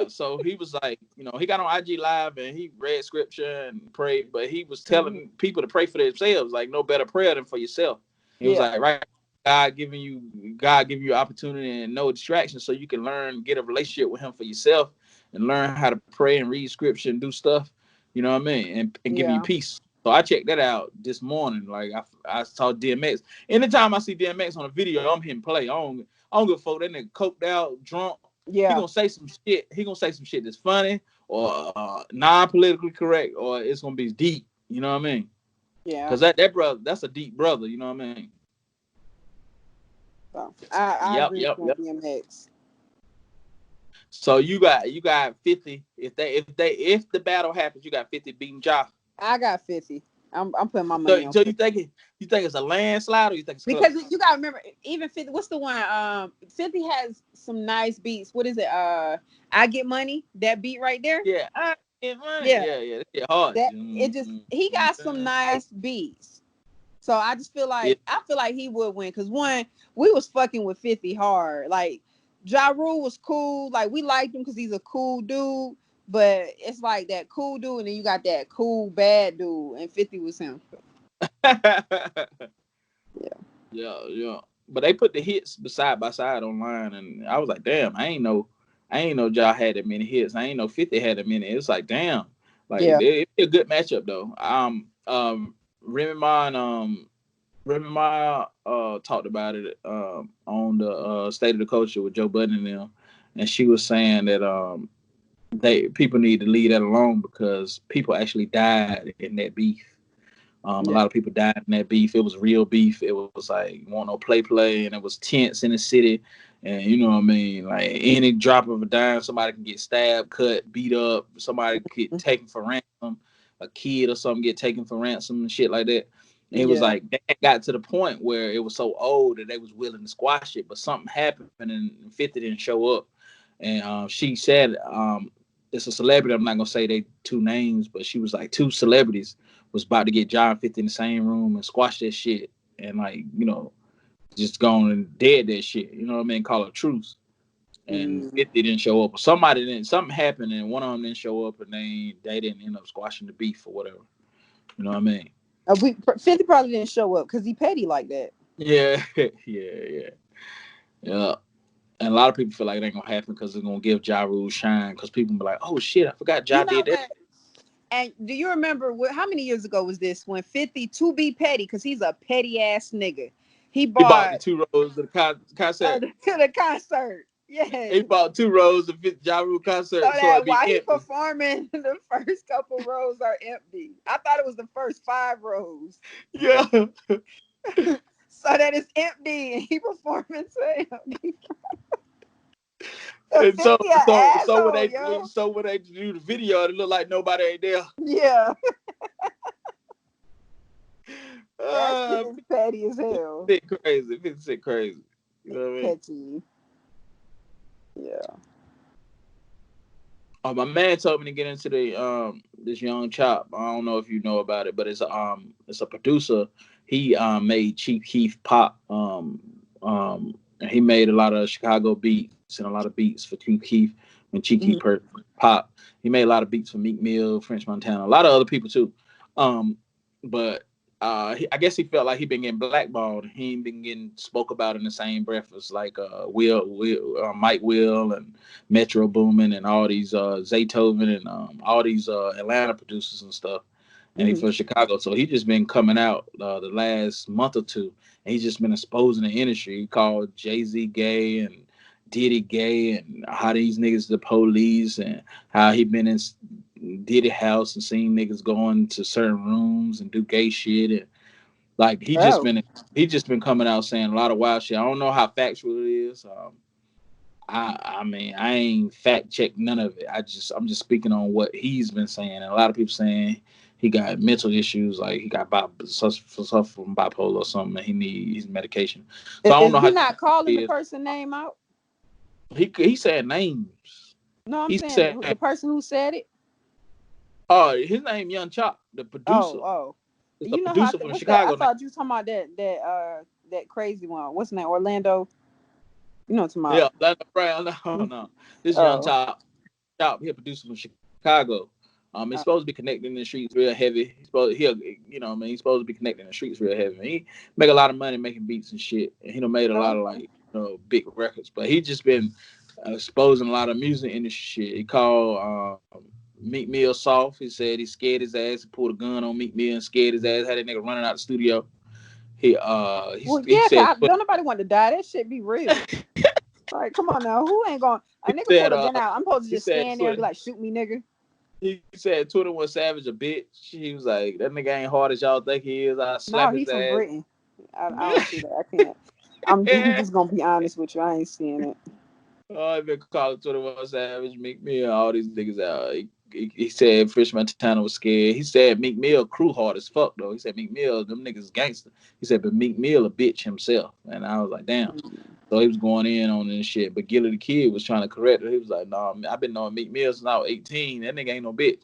Speaker 1: So he was like, you know, he got on IG Live and he read scripture and prayed, but he was telling people to pray for themselves, like no better prayer than for yourself. He was like, right, God giving you opportunity and no distraction, so you can learn, get a relationship with Him for yourself, and learn how to pray and read scripture and do stuff. You know what I mean? And give you peace. So I checked that out this morning. Like I saw DMX. Anytime I see DMX on a video, I'm hitting play. I don't give a fuck. That nigga coked out, drunk. Yeah. He gonna say some shit. He gonna say some shit that's funny or non-politically correct, or it's gonna be deep. You know what I mean? Yeah. Because that brother, that's a deep brother. You know what I mean?
Speaker 2: So, I agree with DMX.
Speaker 1: So you got 50. If the battle happens, you got 50 beating Ja.
Speaker 2: I got 50. I'm putting my money on.
Speaker 1: So you think it's a landslide, or you think it's
Speaker 2: because close? You gotta remember, even 50. What's the one? 50 has some nice beats. What is it? I Get Money. That beat right there.
Speaker 1: Yeah, I Get Money. Yeah. It's hard.
Speaker 2: He got some nice beats. So I just feel like he would win because one, we was fucking with 50 hard. Like Ja Rule was cool. Like we liked him because he's a cool dude. But it's like that cool dude, and then you got that cool bad dude, and 50 was him.
Speaker 1: Yeah. But they put the hits side by side online, and I was like, damn, I ain't know Ja had that many hits. I ain't know 50 had that many. It's like, damn, like it's a good matchup though. Remy Ma talked about it on the State of the Culture with Joe Budden and them, and she was saying that people need to leave that alone because people actually died in that beef. A lot of people died in that beef. It was real beef. It was like want no play, and it was tense in the city. And you know what I mean? Like any drop of a dime, somebody can get stabbed, cut, beat up. Somebody get taken for ransom. A kid or something get taken for ransom and shit like that. And it was like that got to the point where it was so old that they was willing to squash it, but something happened and 50 didn't show up. And she said, it's a celebrity. I'm not gonna say they two names, but she was like 2 celebrities was about to get John 50 in the same room and squash that shit and like, you know, just going and dead that shit. You know what I mean? Call it truce. And 50 didn't show up. Or something happened and one of them didn't show up and they didn't end up squashing the beef or whatever. You know what I mean?
Speaker 2: 50 probably didn't show up because he petty like that.
Speaker 1: Yeah. And a lot of people feel like it ain't gonna happen because it's gonna give Ja Rule shine because people be like, oh shit, I forgot Ja did that.
Speaker 2: And do you remember how many years ago was this when 50 to be petty because he's a petty ass nigga? He bought
Speaker 1: the 2 rows to the concert.
Speaker 2: To the concert. Yeah.
Speaker 1: He bought 2 rows to fit Ja Rule concert.
Speaker 2: So that while he performing, the first couple rows are empty. I thought it was the first 5 rows.
Speaker 1: Yeah.
Speaker 2: So that it's empty and he performing to empty.
Speaker 1: And so when they do the video, it looked like nobody ain't there.
Speaker 2: Yeah. That shit is petty as hell.
Speaker 1: It's crazy. You know what I mean?
Speaker 2: Petty. Yeah.
Speaker 1: Oh, my man told me to get into the this young chop. I don't know if you know about it, but it's a producer. He made Chief Keef pop And he made a lot of Chicago beats and a lot of beats for Chief Keef when Chief Keef pop. He made a lot of beats for Meek Mill, French Montana, a lot of other people too. But I guess he felt like he been getting blackballed. He ain't been getting spoke about in the same breath as like Mike Will and Metro Boomin and all these Zaytoven and all these Atlanta producers and stuff. And he from Chicago, so he just been coming out the last month or two, and he's just been exposing the industry. He called Jay-Z gay and Diddy gay, and how these niggas the police, and how he been in Diddy house and seen niggas going to certain rooms and do gay shit, and like he just been coming out saying a lot of wild shit. I don't know how factual it is. I mean, I ain't fact checked none of it. I'm just speaking on what he's been saying, and a lot of people saying he got mental issues, like he got suffer from bipolar or something, and he needs medication. So I don't know
Speaker 2: how. He not calling the person name out.
Speaker 1: He said names.
Speaker 2: No, I'm saying the person who said it.
Speaker 1: Oh, his name Young Chop, the producer.
Speaker 2: You know how from Chicago. I thought you were talking about that crazy one. What's the name? Orlando. You know what I'm talking
Speaker 1: about? Yeah, Orlando Brown. No. This Young Chop, he a producer from Chicago. He's supposed to be connecting in the streets real heavy. He's supposed to be connecting in the streets real heavy. He make a lot of money making beats and shit. And he done made a lot of big records. But he just been exposing a lot of music industry shit. He called Meek Mill soft. He said he scared his ass. He pulled a gun on Meek Mill and scared his ass. Had that nigga running out the studio. He
Speaker 2: said, don't nobody want to die. That shit be real. Like, come on now, who ain't going? A nigga pulled a gun out. I'm supposed to just stand there and be like, shoot me, nigga.
Speaker 1: He said 21 Savage a bitch. He was like, that nigga ain't hard as y'all think he is. I slap his ass. No, he's from
Speaker 2: Britain. I don't see that. I can't. I'm just gonna be honest with you. I ain't seeing it.
Speaker 1: Oh, I've been calling 21 Savage, Meek Mill, all these niggas out. He said French Montana was scared. He said Meek Mill crew hard as fuck though. He said Meek Mill, them niggas gangster. He said, but Meek Mill a bitch himself. And I was like, damn. So he was going in on this shit. But Gilly the Kid was trying to correct it. He was like, nah, I've been knowing Meek Mill since I was 18. That nigga ain't no bitch.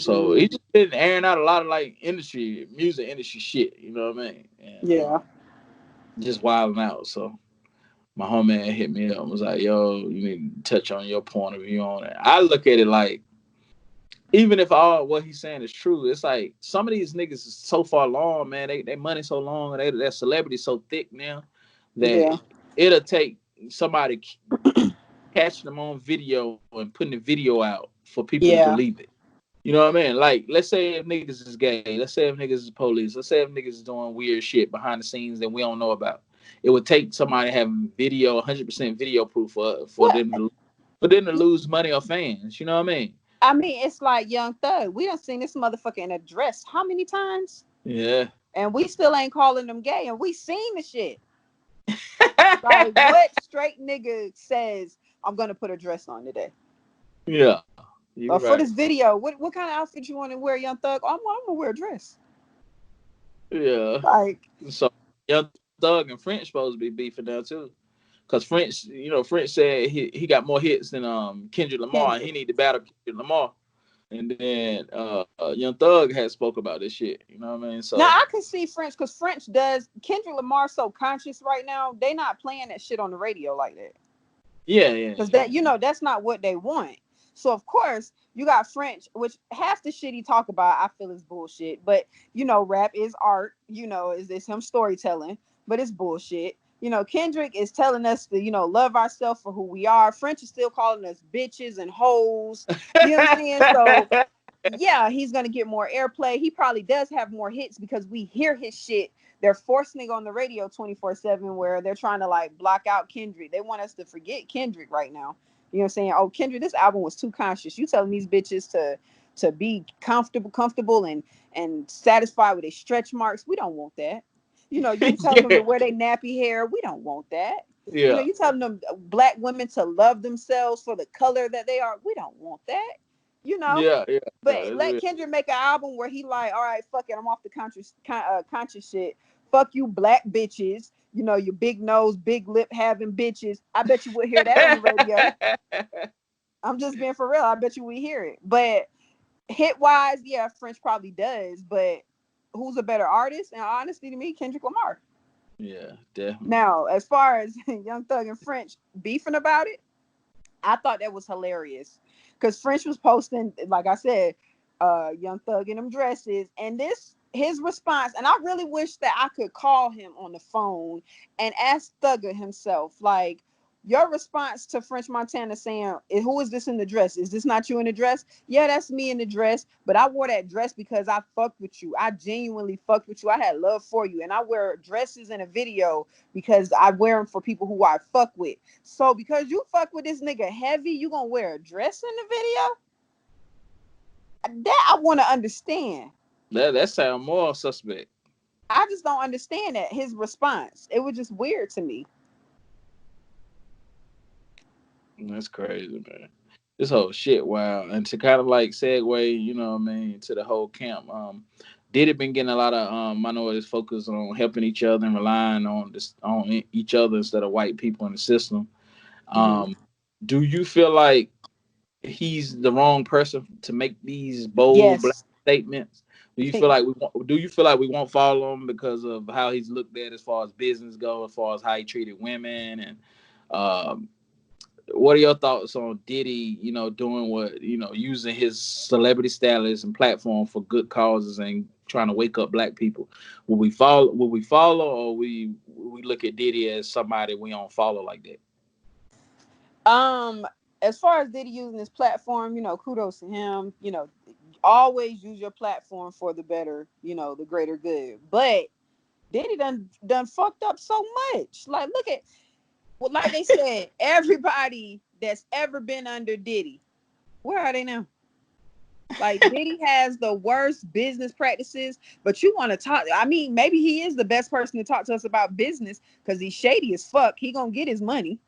Speaker 1: So he just been airing out a lot of like music industry shit. You know what I mean? And, just wilding out. So my homie hit me up and was like, yo, you need to touch on your point of view on it. I look at it like, even if all what he's saying is true, it's like some of these niggas is so far along, man. They money so long and their celebrity so thick now that it'll take somebody catching them on video and putting the video out for people to believe it. You know what I mean? Like, let's say if niggas is gay, let's say if niggas is police, let's say if niggas is doing weird shit behind the scenes that we don't know about. It would take somebody having video, 100% video proof for them to lose money or fans. You know what I mean?
Speaker 2: I mean, it's like Young Thug. We done seen this motherfucker in a dress how many times?
Speaker 1: Yeah.
Speaker 2: And we still ain't calling them gay, and we seen the shit. Like, what straight nigga says I'm gonna put a dress on today?
Speaker 1: Yeah.
Speaker 2: For this video, what kind of outfit you want to wear, Young Thug? I'm gonna wear a dress.
Speaker 1: Yeah.
Speaker 2: Like,
Speaker 1: so Young Thug and French supposed to be beefing now too. Cause French said he got more hits than Kendrick Lamar, and he need to battle Kendrick Lamar. And then Young Thug had spoke about this shit. You know what I mean? So
Speaker 2: now I can see French, because French does. Kendrick Lamar so conscious right now. They not playing that shit on the radio like that.
Speaker 1: Yeah.
Speaker 2: Because that's not what they want. So of course you got French, which half the shit he talk about I feel is bullshit. But rap is art. Is him storytelling, but it's bullshit. Kendrick is telling us to love ourselves for who we are. French is still calling us bitches and hoes. You know what I'm saying? So yeah, he's gonna get more airplay. He probably does have more hits because we hear his shit. They're forcing it on the radio 24/7, where they're trying to like block out Kendrick. They want us to forget Kendrick right now. You know what I'm saying? Oh, Kendrick, this album was too conscious. You telling these bitches to be comfortable and satisfied with their stretch marks. We don't want that. You telling them to wear their nappy hair. We don't want that.
Speaker 1: Yeah.
Speaker 2: You telling them black women to love themselves for the color that they are. We don't want that.
Speaker 1: Yeah.
Speaker 2: But let Kendrick make an album where he like, all right, fuck it, I'm off the conscious shit. Fuck you, black bitches. Your big nose, big lip having bitches. I bet you would hear that on the radio. I'm just being for real. I bet you we hear it. But hit wise, yeah, French probably does. But who's a better artist? And honestly, to me, Kendrick Lamar.
Speaker 1: Yeah, definitely.
Speaker 2: Now, as far as Young Thug and French beefing about it, I thought that was hilarious because French was posting, like I said, Young Thug in them dresses, and this his response. And I really wish that I could call him on the phone and ask Thugger himself, like, your response to French Montana saying, "Who is this in the dress? Is this not you in the dress?" Yeah, that's me in the dress, but I wore that dress because I fucked with you. I genuinely fucked with you. I had love for you, and I wear dresses in a video because I wear them for people who I fuck with. So because you fuck with this nigga heavy, you gonna wear a dress in the video? That I want to understand.
Speaker 1: That sound more suspect.
Speaker 2: I just don't understand that his response. It was just weird to me.
Speaker 1: That's crazy, man. This whole shit, wow. And to kind of like segue, you know what I mean, to the whole camp. Did it been getting a lot of minorities focused on helping each other and relying on this on each other instead of white people in the system.
Speaker 2: Mm-hmm.
Speaker 1: Um, do you feel like he's the wrong person to make these bold black
Speaker 2: Yes.
Speaker 1: statements? Do you feel like we won't follow him because of how he's looked at as far as business goes, as far as how he treated women, and um, what are your thoughts on Diddy, doing what, using his celebrity status and platform for good causes and trying to wake up black people? Will we follow, or we look at Diddy as somebody we don't follow like that?
Speaker 2: Um, as far as Diddy using his platform, kudos to him. Always use your platform for the better, the greater good. But Diddy done fucked up so much. Like, look at, well, like they said, everybody that's ever been under Diddy, where are they now? Like, Diddy has the worst business practices, but you want to talk. I mean, maybe he is the best person to talk to us about business because he's shady as fuck. He gonna get his money.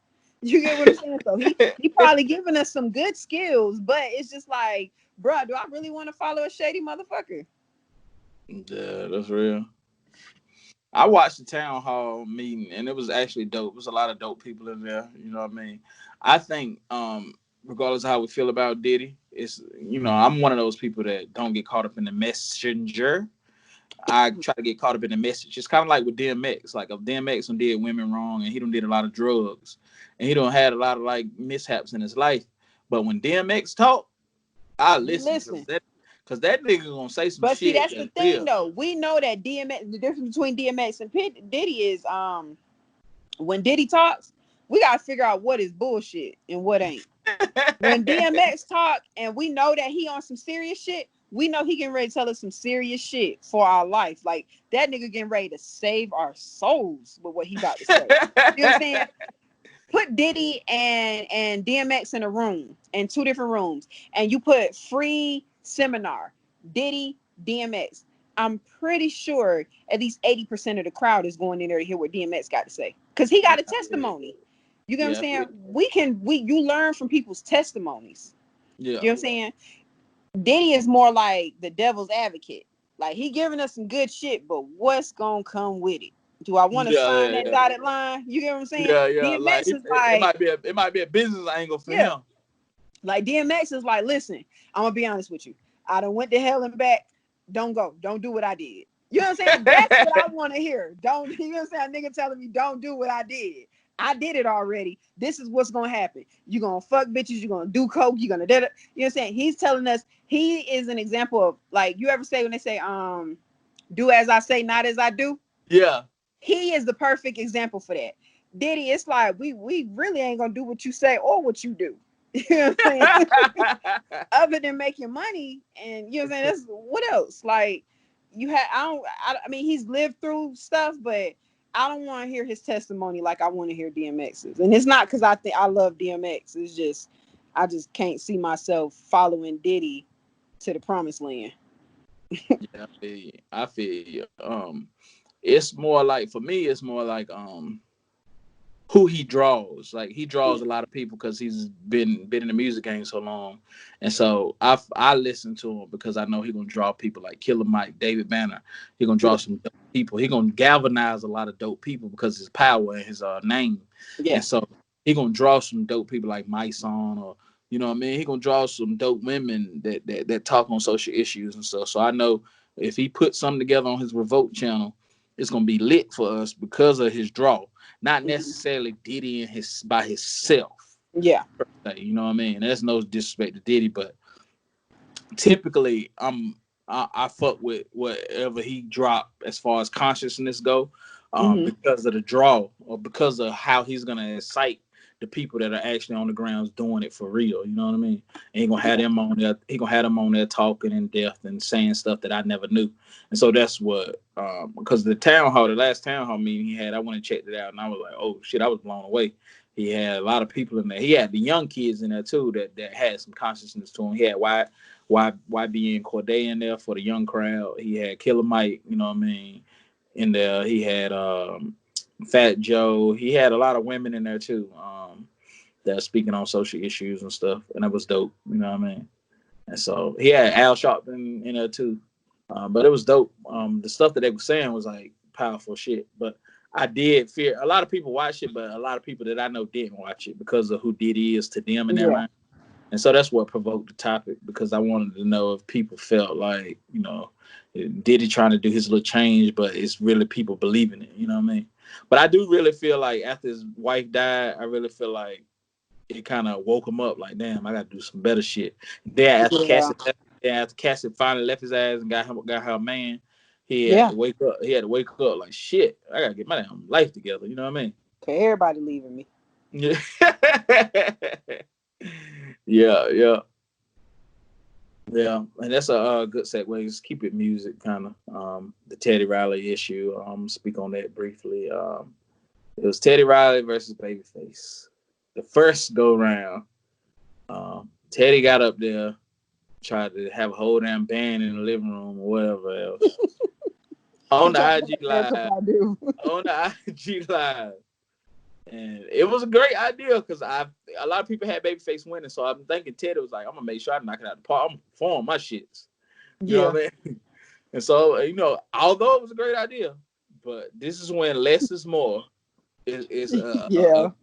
Speaker 2: You get what I'm saying? So he probably giving us some good skills, but it's just like, bruh, do I really want to follow a shady motherfucker?
Speaker 1: Yeah, that's real. I watched the town hall meeting, and it was actually dope. It was a lot of dope people in there. You know what I mean? I think, regardless of how we feel about Diddy, I'm one of those people that don't get caught up in the messenger. I try to get caught up in the message. It's kind of like with DMX. Like, if DMX done did women wrong, and he done did a lot of drugs, and he done had a lot of like mishaps in his life. But when DMX talk, I
Speaker 2: You
Speaker 1: listen because
Speaker 2: listen.
Speaker 1: that nigga gonna say some
Speaker 2: But see,
Speaker 1: shit
Speaker 2: that's the
Speaker 1: that's
Speaker 2: thing
Speaker 1: real.
Speaker 2: though. We know that DMX, the difference between DMX and Diddy is when Diddy talks, we gotta figure out what is bullshit and what ain't. When DMX talk and we know that he on some serious shit, we know he getting ready to tell us some serious shit for our life. Like, that nigga getting ready to save our souls with what he about to say. You know what I'm saying? Put Diddy and DMX in a room, in two different rooms, and you put free seminar, Diddy, DMX. I'm pretty sure at least 80% of the crowd is going in there to hear what DMX got to say. Because he got a
Speaker 1: Yeah,
Speaker 2: testimony. You get what I'm
Speaker 1: yeah,
Speaker 2: saying? You learn from people's testimonies.
Speaker 1: yeah.
Speaker 2: You know what I'm saying? Diddy is more like the devil's advocate. Like, he giving us some good shit, but what's gonna come with it? Do I want to
Speaker 1: Yeah,
Speaker 2: sign
Speaker 1: yeah,
Speaker 2: that
Speaker 1: yeah,
Speaker 2: dotted line? You get what I'm saying?
Speaker 1: yeah. Like
Speaker 2: DMX is
Speaker 1: it
Speaker 2: like,
Speaker 1: might be a business angle for
Speaker 2: yeah,
Speaker 1: him.
Speaker 2: like DMX is like, listen, I'm gonna be honest with you. I done went to hell and back. Don't go. Don't do what I did. You know what I'm saying? That's what I want to hear. Don't, you know what I'm saying? A nigga telling me don't do what I did. I did it already. This is what's gonna happen. You're gonna fuck bitches, you're gonna do coke, you're gonna do it. You know what I'm saying? He's telling us, he is an example of, like, you ever say when they say, do as I say, not as I do?
Speaker 1: Yeah.
Speaker 2: He is the perfect example for that. Diddy, it's like we really ain't gonna do what you say or what you do. You know what I'm saying? Other than making money, and you know what I'm saying, that's what else. Like, I mean, he's lived through stuff, but I don't want to hear his testimony like I want to hear DMX's. And it's not because I think I love DMX. It's just I just can't see myself following Diddy to the promised land.
Speaker 1: Yeah, I feel you. It's more like, for me, it's more like who he draws. Like, he draws
Speaker 2: Yeah.
Speaker 1: a lot of people because he's been in the music game so long, and so I listen to him because I know he's gonna draw people like Killer Mike, David Banner. He's gonna draw
Speaker 2: Yeah.
Speaker 1: some dope people. He's gonna galvanize a lot of dope people because of his power and his name,
Speaker 2: Yeah.
Speaker 1: and so he's gonna draw some dope people like my son, or you know what I mean. He's gonna draw some dope women that talk on social issues and stuff. So I know if he puts something together on his Revolt channel, it's gonna be lit for us because of his draw, not necessarily Diddy and his by himself.
Speaker 2: Yeah,
Speaker 1: you know what I mean. There's no disrespect to Diddy, but typically I fuck with whatever he drop as far as consciousness go, because of the draw or because of how he's gonna incite the people that are actually on the grounds doing it for real. You know what I mean? And he gonna have them on there. He gonna have them on there talking in depth and saying stuff that I never knew. And so that's what because the last town hall meeting he had, I went and checked it out, and I was like, oh shit, I was blown away. He had a lot of people in there. He had the young kids in there too that had some consciousness to him. He had YB and Corday in there for the young crowd. He had Killer Mike, you know what I mean, in there. He had Fat Joe. He had a lot of women in there too, that are speaking on social issues and stuff, and that was dope. You know what I mean? And so he had Al Sharpton in there too, but it was dope. The stuff that they were saying was like powerful shit. But I did fear a lot of people watch it, but a lot of people that I know didn't watch it because of who Diddy is to them in their mind. And so that's what provoked the topic, because I wanted to know if people felt like, you know, Diddy trying to do his little change, but it's really people believing it. You know what I mean? But I do really feel like after his wife died, I really feel like it kind of woke him up. Like, damn, I got to do some better shit. Then after Cassie finally left his ass and got her a man, he had to wake up. He had to wake up like, shit, I got to get my damn life together. You know what I mean?
Speaker 2: Okay, everybody leaving me.
Speaker 1: Yeah. Yeah. And that's a good segue. Just keep it music, kind of. The Teddy Riley issue. Speak on that briefly. It was Teddy Riley versus Babyface. The first go round, Teddy got up there, tried to have a whole damn band in the living room or whatever else. on the IG Live. And it was a great idea because a lot of people had Babyface winning, so I'm thinking Teddy was like, I'm gonna make sure I knock it out the park. I'm gonna perform my shits. You know what I mean? And so, you know, although it was a great idea, but this is when less is more is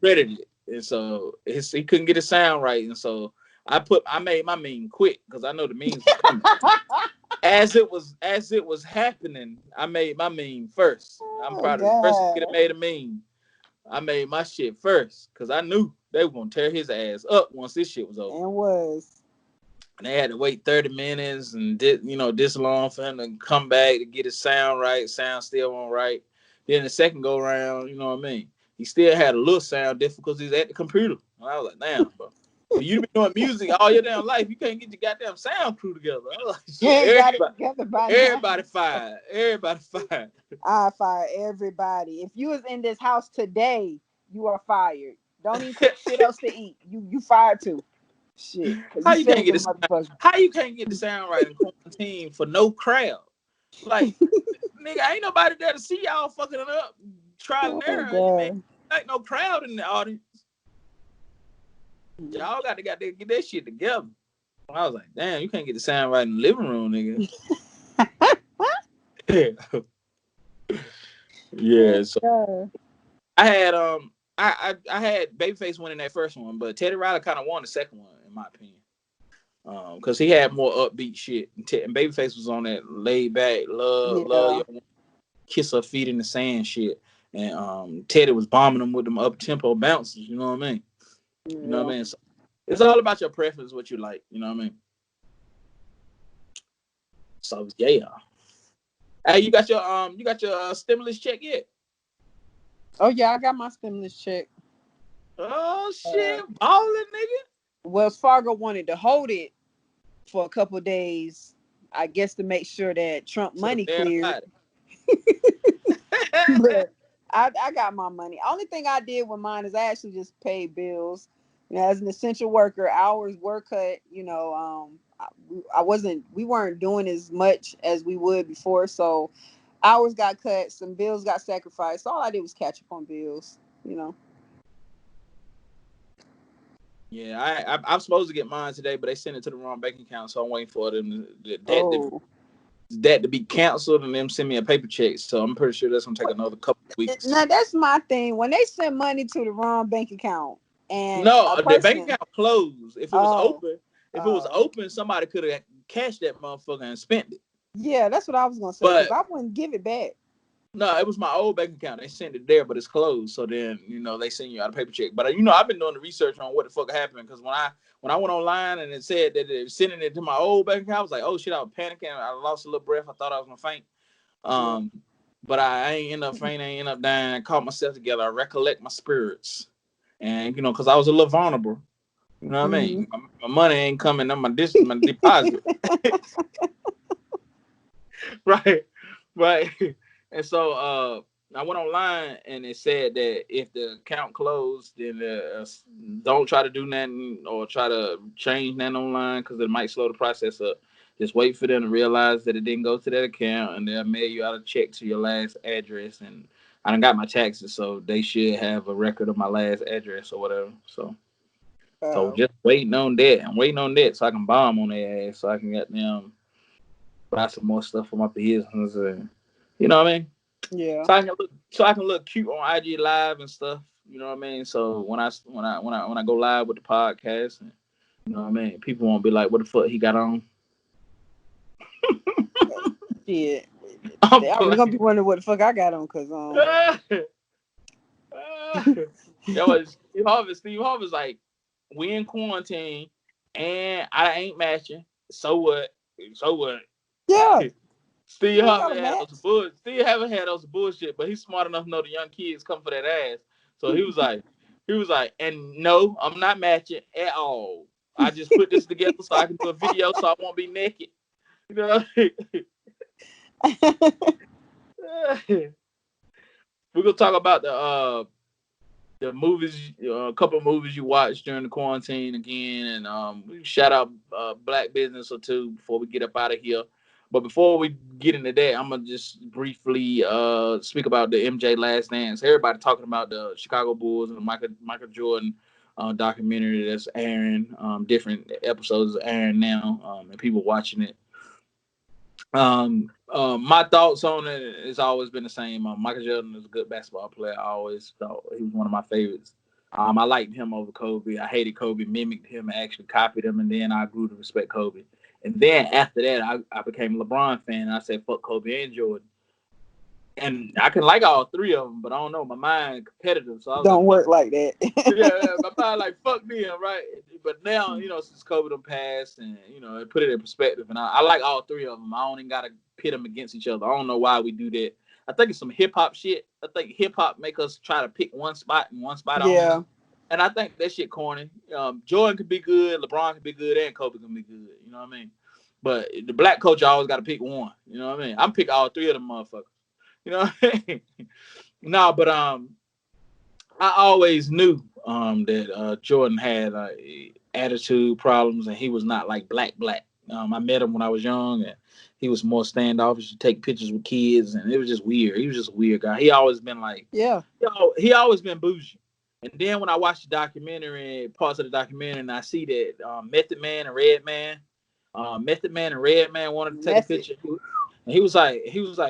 Speaker 1: credited. And so he couldn't get his sound right. And so I made my meme quick because I know the memes was coming. As it was happening, I made my meme first. I'm proud of the person that made a meme. I made my shit first because I knew they were gonna tear his ass up once this shit was over. And they had to wait 30 minutes and this long for him to come back to get his sound right. Sound still on right. Then the second go round, you know what I mean? He still had a little sound difficulties at the computer. And I was like, damn, bro. You been doing music all your damn life. You can't get your goddamn sound crew together. I was like, everybody fired. Everybody fired.
Speaker 2: I fire everybody. If you was in this house today, you are fired. Don't even cook shit else to eat. You fired too. Shit.
Speaker 1: How you can't get the sound right in quarantine for no crowd? Like, nigga, ain't nobody there to see y'all fucking it up, trial and error. Ain't no crowd in the audience. Y'all got to get that shit together. I was like, damn, you can't get the sound right in the living room, nigga. Yeah, so I had I had Babyface winning that first one, but Teddy Riley kind of won the second one, in my opinion. Because he had more upbeat shit, and Babyface was on that laid back, love your kiss her feet in the sand shit, and Teddy was bombing them with them up tempo bounces. You know what I mean? You know what I mean? So it's all about your preference, what you like. You know what I mean? So yeah. Hey, you got your stimulus check yet?
Speaker 2: Oh yeah, I got my stimulus check.
Speaker 1: Oh shit, balling, nigga.
Speaker 2: Wells Fargo wanted to hold it for a couple of days, I guess, to make sure that Trump money cleared. But I got my money. Only thing I did with mine is I actually just paid bills. You know, as an essential worker, hours were cut. You know, we weren't doing as much as we would before, so hours got cut, some bills got sacrificed. All I did was catch up on bills, you know.
Speaker 1: Yeah, I'm supposed to get mine today, but they sent it to the wrong bank account, so I'm waiting for them to be canceled and them send me a paper check. So I'm pretty sure that's gonna take another couple of weeks.
Speaker 2: Now that's my thing. When they send money to the wrong bank account, and
Speaker 1: the bank account closed. If it was open, somebody could have cashed that motherfucker and spent it.
Speaker 2: Yeah, that's what I was gonna say. Because I wouldn't give it back.
Speaker 1: No, it was my old bank account. They sent it there, but it's closed. So then, they send you out a paper check. But I've been doing the research on what the fuck happened, because when I went online and it said that they were sending it to my old bank account, I was like, oh shit, I was panicking. I lost a little breath. I thought I was gonna faint. But I ain't end up fainting. I ain't end up dying. I caught myself together. I recollect my spirits, and because I was a little vulnerable. You know what I mean? My money ain't coming on my deposit. Right. And so I went online and it said that if the account closed, then don't try to do nothing or try to change nothing online, because it might slow the process up. Just wait for them to realize that it didn't go to that account, and they'll mail you out a check to your last address. And I done got my taxes, so they should have a record of my last address or whatever. So just waiting on that. I'm waiting on that so I can bomb on their ass, so I can get them buy some more stuff for my business, and you know what I mean?
Speaker 2: Yeah.
Speaker 1: So I can look cute on IG Live and stuff. You know what I mean? So when I go live with the podcast, and you know what I mean, people won't be like, "What the fuck he got on?"
Speaker 2: Shit. They already gonna be wondering what the fuck I got on, cause
Speaker 1: Steve Harvey's like, we in quarantine and I ain't matching. So what?
Speaker 2: Yeah.
Speaker 1: Steve haven't had those bullshit, but he's smart enough to know the young kids come for that ass. So he was like, and no, I'm not matching at all. I just put this together so I can do a video so I won't be naked. You know? We're gonna talk about the movies, a couple of movies you watched during the quarantine again, and we shout out Black Business or two before we get up out of here. But before we get into that, I'm gonna just briefly speak about the MJ Last Dance. Everybody talking about the Chicago Bulls and the Michael Jordan documentary that's airing. Different episodes are airing now, and people watching it. My thoughts on it has always been the same. Michael Jordan is a good basketball player. I always thought he was one of my favorites. I liked him over Kobe. I hated Kobe, mimicked him, and actually copied him, and then I grew to respect Kobe. And then after that, I became a LeBron fan, and I said, fuck Kobe and Jordan. And I can like all three of them, but I don't know. My mind competitive, so I was
Speaker 2: don't work like that.
Speaker 1: Yeah, my mind like fuck them, right? But now, since Kobe done passed, and it put it in perspective, and I like all three of them. I don't even gotta pit them against each other. I don't know why we do that. I think it's some hip hop shit. I think hip hop make us try to pick one spot and one spot only. And I think that shit corny. Jordan could be good, LeBron could be good, and Kobe can be good. You know what I mean? But the black coach always got to pick one. You know what I mean? I'm pick all three of them motherfuckers. You know what I mean? No, but I always knew that Jordan had attitude problems, and he was not like black. I met him when I was young, and he was more standoffish to take pictures with kids, and it was just weird. He was just a weird guy. He always been like, he always been bougie. And then when I watched the documentary, parts of the documentary, and I see that Method Man and Redman wanted to take a picture, and he was like,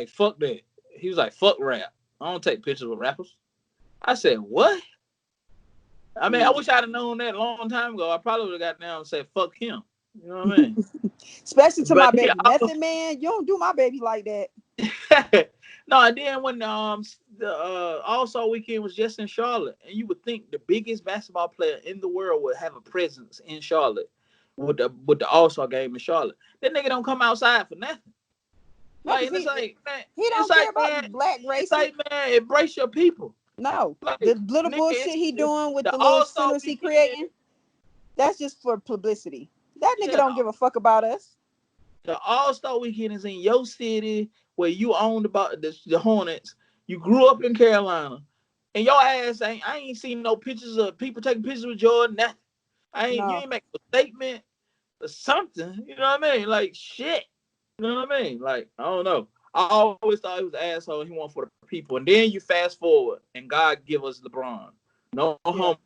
Speaker 1: fuck that. He was like, fuck rap. I don't take pictures with rappers. I said, what? I mean, I wish I'd have known that a long time ago. I probably would have got down and said, fuck him. You know what I mean?
Speaker 2: Especially to my baby. Method Man, you don't do my baby like that.
Speaker 1: No, and then when the All-Star weekend was just in Charlotte, and you would think the biggest basketball player in the world would have a presence in Charlotte with the All-Star game in Charlotte. That nigga don't come outside for nothing. Like, it's like, man,
Speaker 2: he don't care about the black race.
Speaker 1: It's like, man, embrace your people.
Speaker 2: No, like, the little bullshit he doing with the little centers he creating, that's just for publicity. That nigga don't give a fuck about us.
Speaker 1: The All-Star weekend is in your city where you owned about the Hornets. You grew up in Carolina, and your ass I ain't seen no pictures of people taking pictures with Jordan. Nothing. You ain't make a statement or something. You know what I mean? Like shit. You know what I mean? Like I don't know. I always thought he was an asshole. He wanted for the people, and then you fast forward, and God give us LeBron. No homo,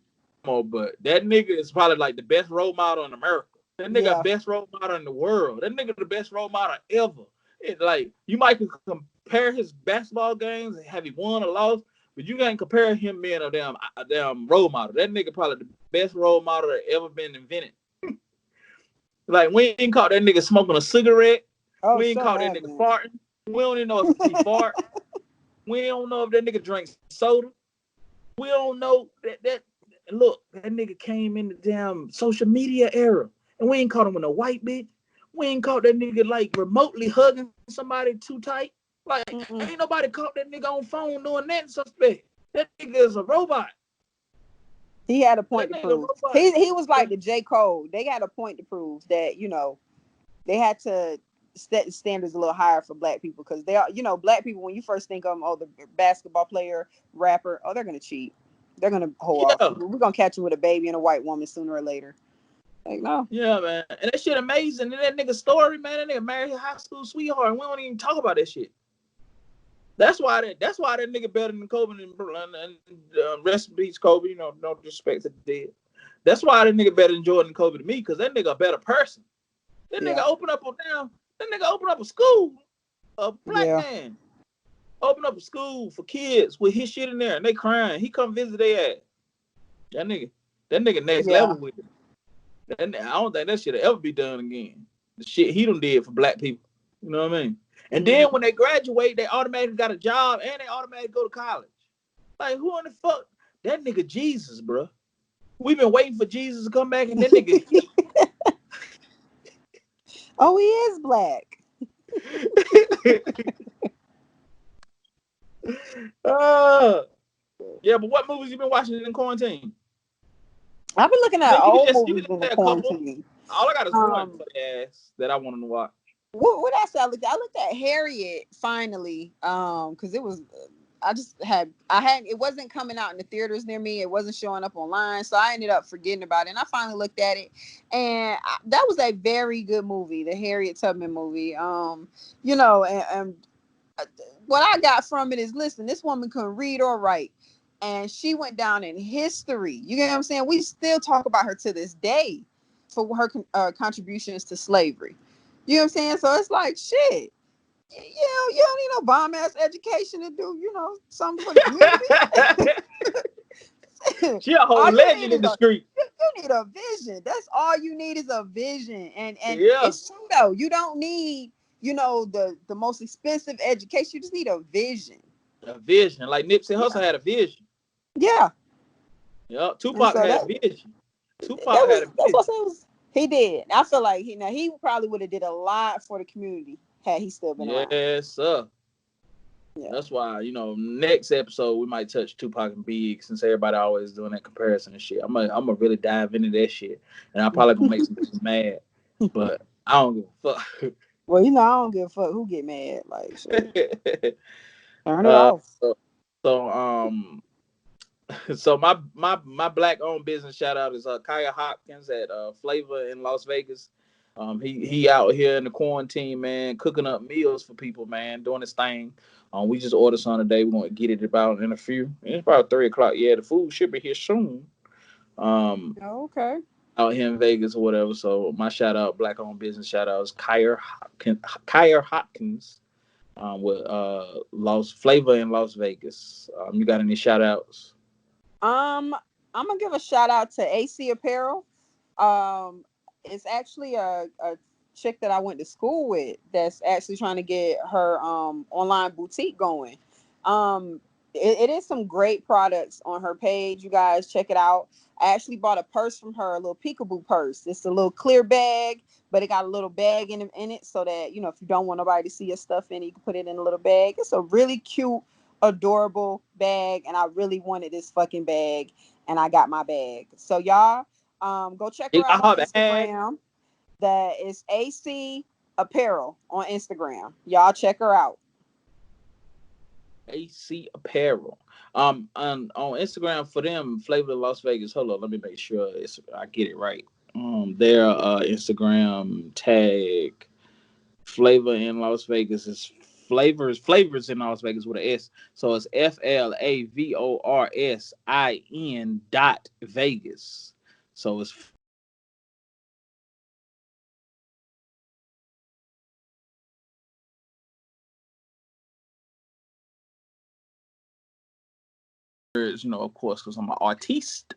Speaker 1: but that nigga is probably like the best role model in America. That nigga best role model in the world. That nigga the best role model ever. It, like you might compare his basketball games and have he won or lost, but you can't compare him being a damn role model. That nigga probably the best role model that ever been invented. Like we ain't caught that nigga smoking a cigarette. We ain't caught that nigga farting. We don't even know if he fart. We don't know if that nigga drinks soda. We don't know that. Look, that nigga came in the damn social media era, and we ain't caught him with a white bitch. We ain't caught that nigga like remotely hugging somebody too tight. Like, ain't nobody caught that nigga on phone doing that suspect. That nigga is a robot.
Speaker 2: He had a point to prove. He was like the J. Cole. They got a point to prove that, they had to set the standards a little higher for black people, because they are, black people, when you first think of them, the basketball player, rapper, they're gonna cheat. They're gonna hold off. We're gonna catch him with a baby and a white woman sooner or later. Like, no.
Speaker 1: Yeah, man. And that shit amazing. And that nigga story, man, that nigga married his high school sweetheart, and we don't even talk about that shit. That's why that nigga better than Kobe and rest in peace, Kobe. No disrespect to the dead. That's why that nigga better than Jordan and Kobe to me, because that nigga a better person. That nigga open up a school, a black man. Open up a school for kids with his shit in there, and they crying. He come visit their ass. That nigga next level with it. I don't think that shit will ever be done again. The shit he done did for black people. You know what I mean? And then when they graduate, they automatically got a job and they automatically go to college. Like, who in the fuck? That nigga Jesus, bro. We've been waiting for Jesus to come back, and that nigga.
Speaker 2: Oh, he is black.
Speaker 1: Yeah, but what movies you been watching in quarantine?
Speaker 2: I've been looking at old movies in the quarantine.
Speaker 1: All I got is one for the ass that I wanted to watch.
Speaker 2: What else I looked at? I looked at Harriet finally, because it was. It wasn't coming out in the theaters near me. It wasn't showing up online, so I ended up forgetting about it. And I finally looked at it, and that was a very good movie, the Harriet Tubman movie. And what I got from it is, listen, this woman couldn't read or write, and she went down in history. You get what I'm saying? We still talk about her to this day for her contributions to slavery. You know what I'm saying? So it's like, shit. You don't need no bomb ass education to do, something for the
Speaker 1: community. She a whole legend in the street.
Speaker 2: You need a vision. That's all you need is a vision. And it's true though. You don't need, the most expensive education. You just need a vision.
Speaker 1: A vision. Like Nipsey Hussle had a vision.
Speaker 2: Yeah.
Speaker 1: Yep. Tupac had a vision. Tupac had a vision.
Speaker 2: That's what it was. He did. I feel like he probably would have did a lot for the community had he still been around.
Speaker 1: Yes, sir. Yeah. That's why, next episode we might touch Tupac and Big, since everybody always doing that comparison and shit. I'm gonna really dive into that shit, and I'm probably gonna make some people mad, but I don't give a fuck.
Speaker 2: Well, I don't give a fuck who get mad. Like, shit. Turn it off.
Speaker 1: So my black owned business shout out is Kaya Hopkins at Flavor in Las Vegas. He out here in the quarantine, man, cooking up meals for people, man, doing his thing. We just ordered some today. We're gonna get it about in a few. It's about 3:00. Yeah, the food should be here soon.
Speaker 2: Okay.
Speaker 1: Out here in Vegas or whatever. So my shout out, black owned business shout out is Kaya Hopkins. With Flavor in Las Vegas. You got any shout outs?
Speaker 2: I'm gonna give a shout out to AC Apparel. It's actually a chick that I went to school with that's actually trying to get her online boutique going. It is some great products on her page. You guys check it out. I actually bought a purse from her, a little peekaboo purse. It's a little clear bag, but it got a little bag in it so that, if you don't want nobody to see your stuff in it, you can put it in a little bag. It's a really cute, adorable bag, and I really wanted this fucking bag, and I got my bag. So y'all, go check her out on Instagram. That is AC Apparel on Instagram. Y'all check her out.
Speaker 1: AC Apparel. On Instagram for them, Flavor of Las Vegas. Hold on, let me make sure I get it right. Their Instagram tag Flavor in Las Vegas is flavors in Las Vegas with an S. So it's FLAVORSIN.Vegas. So it's of course, because I'm an artiste.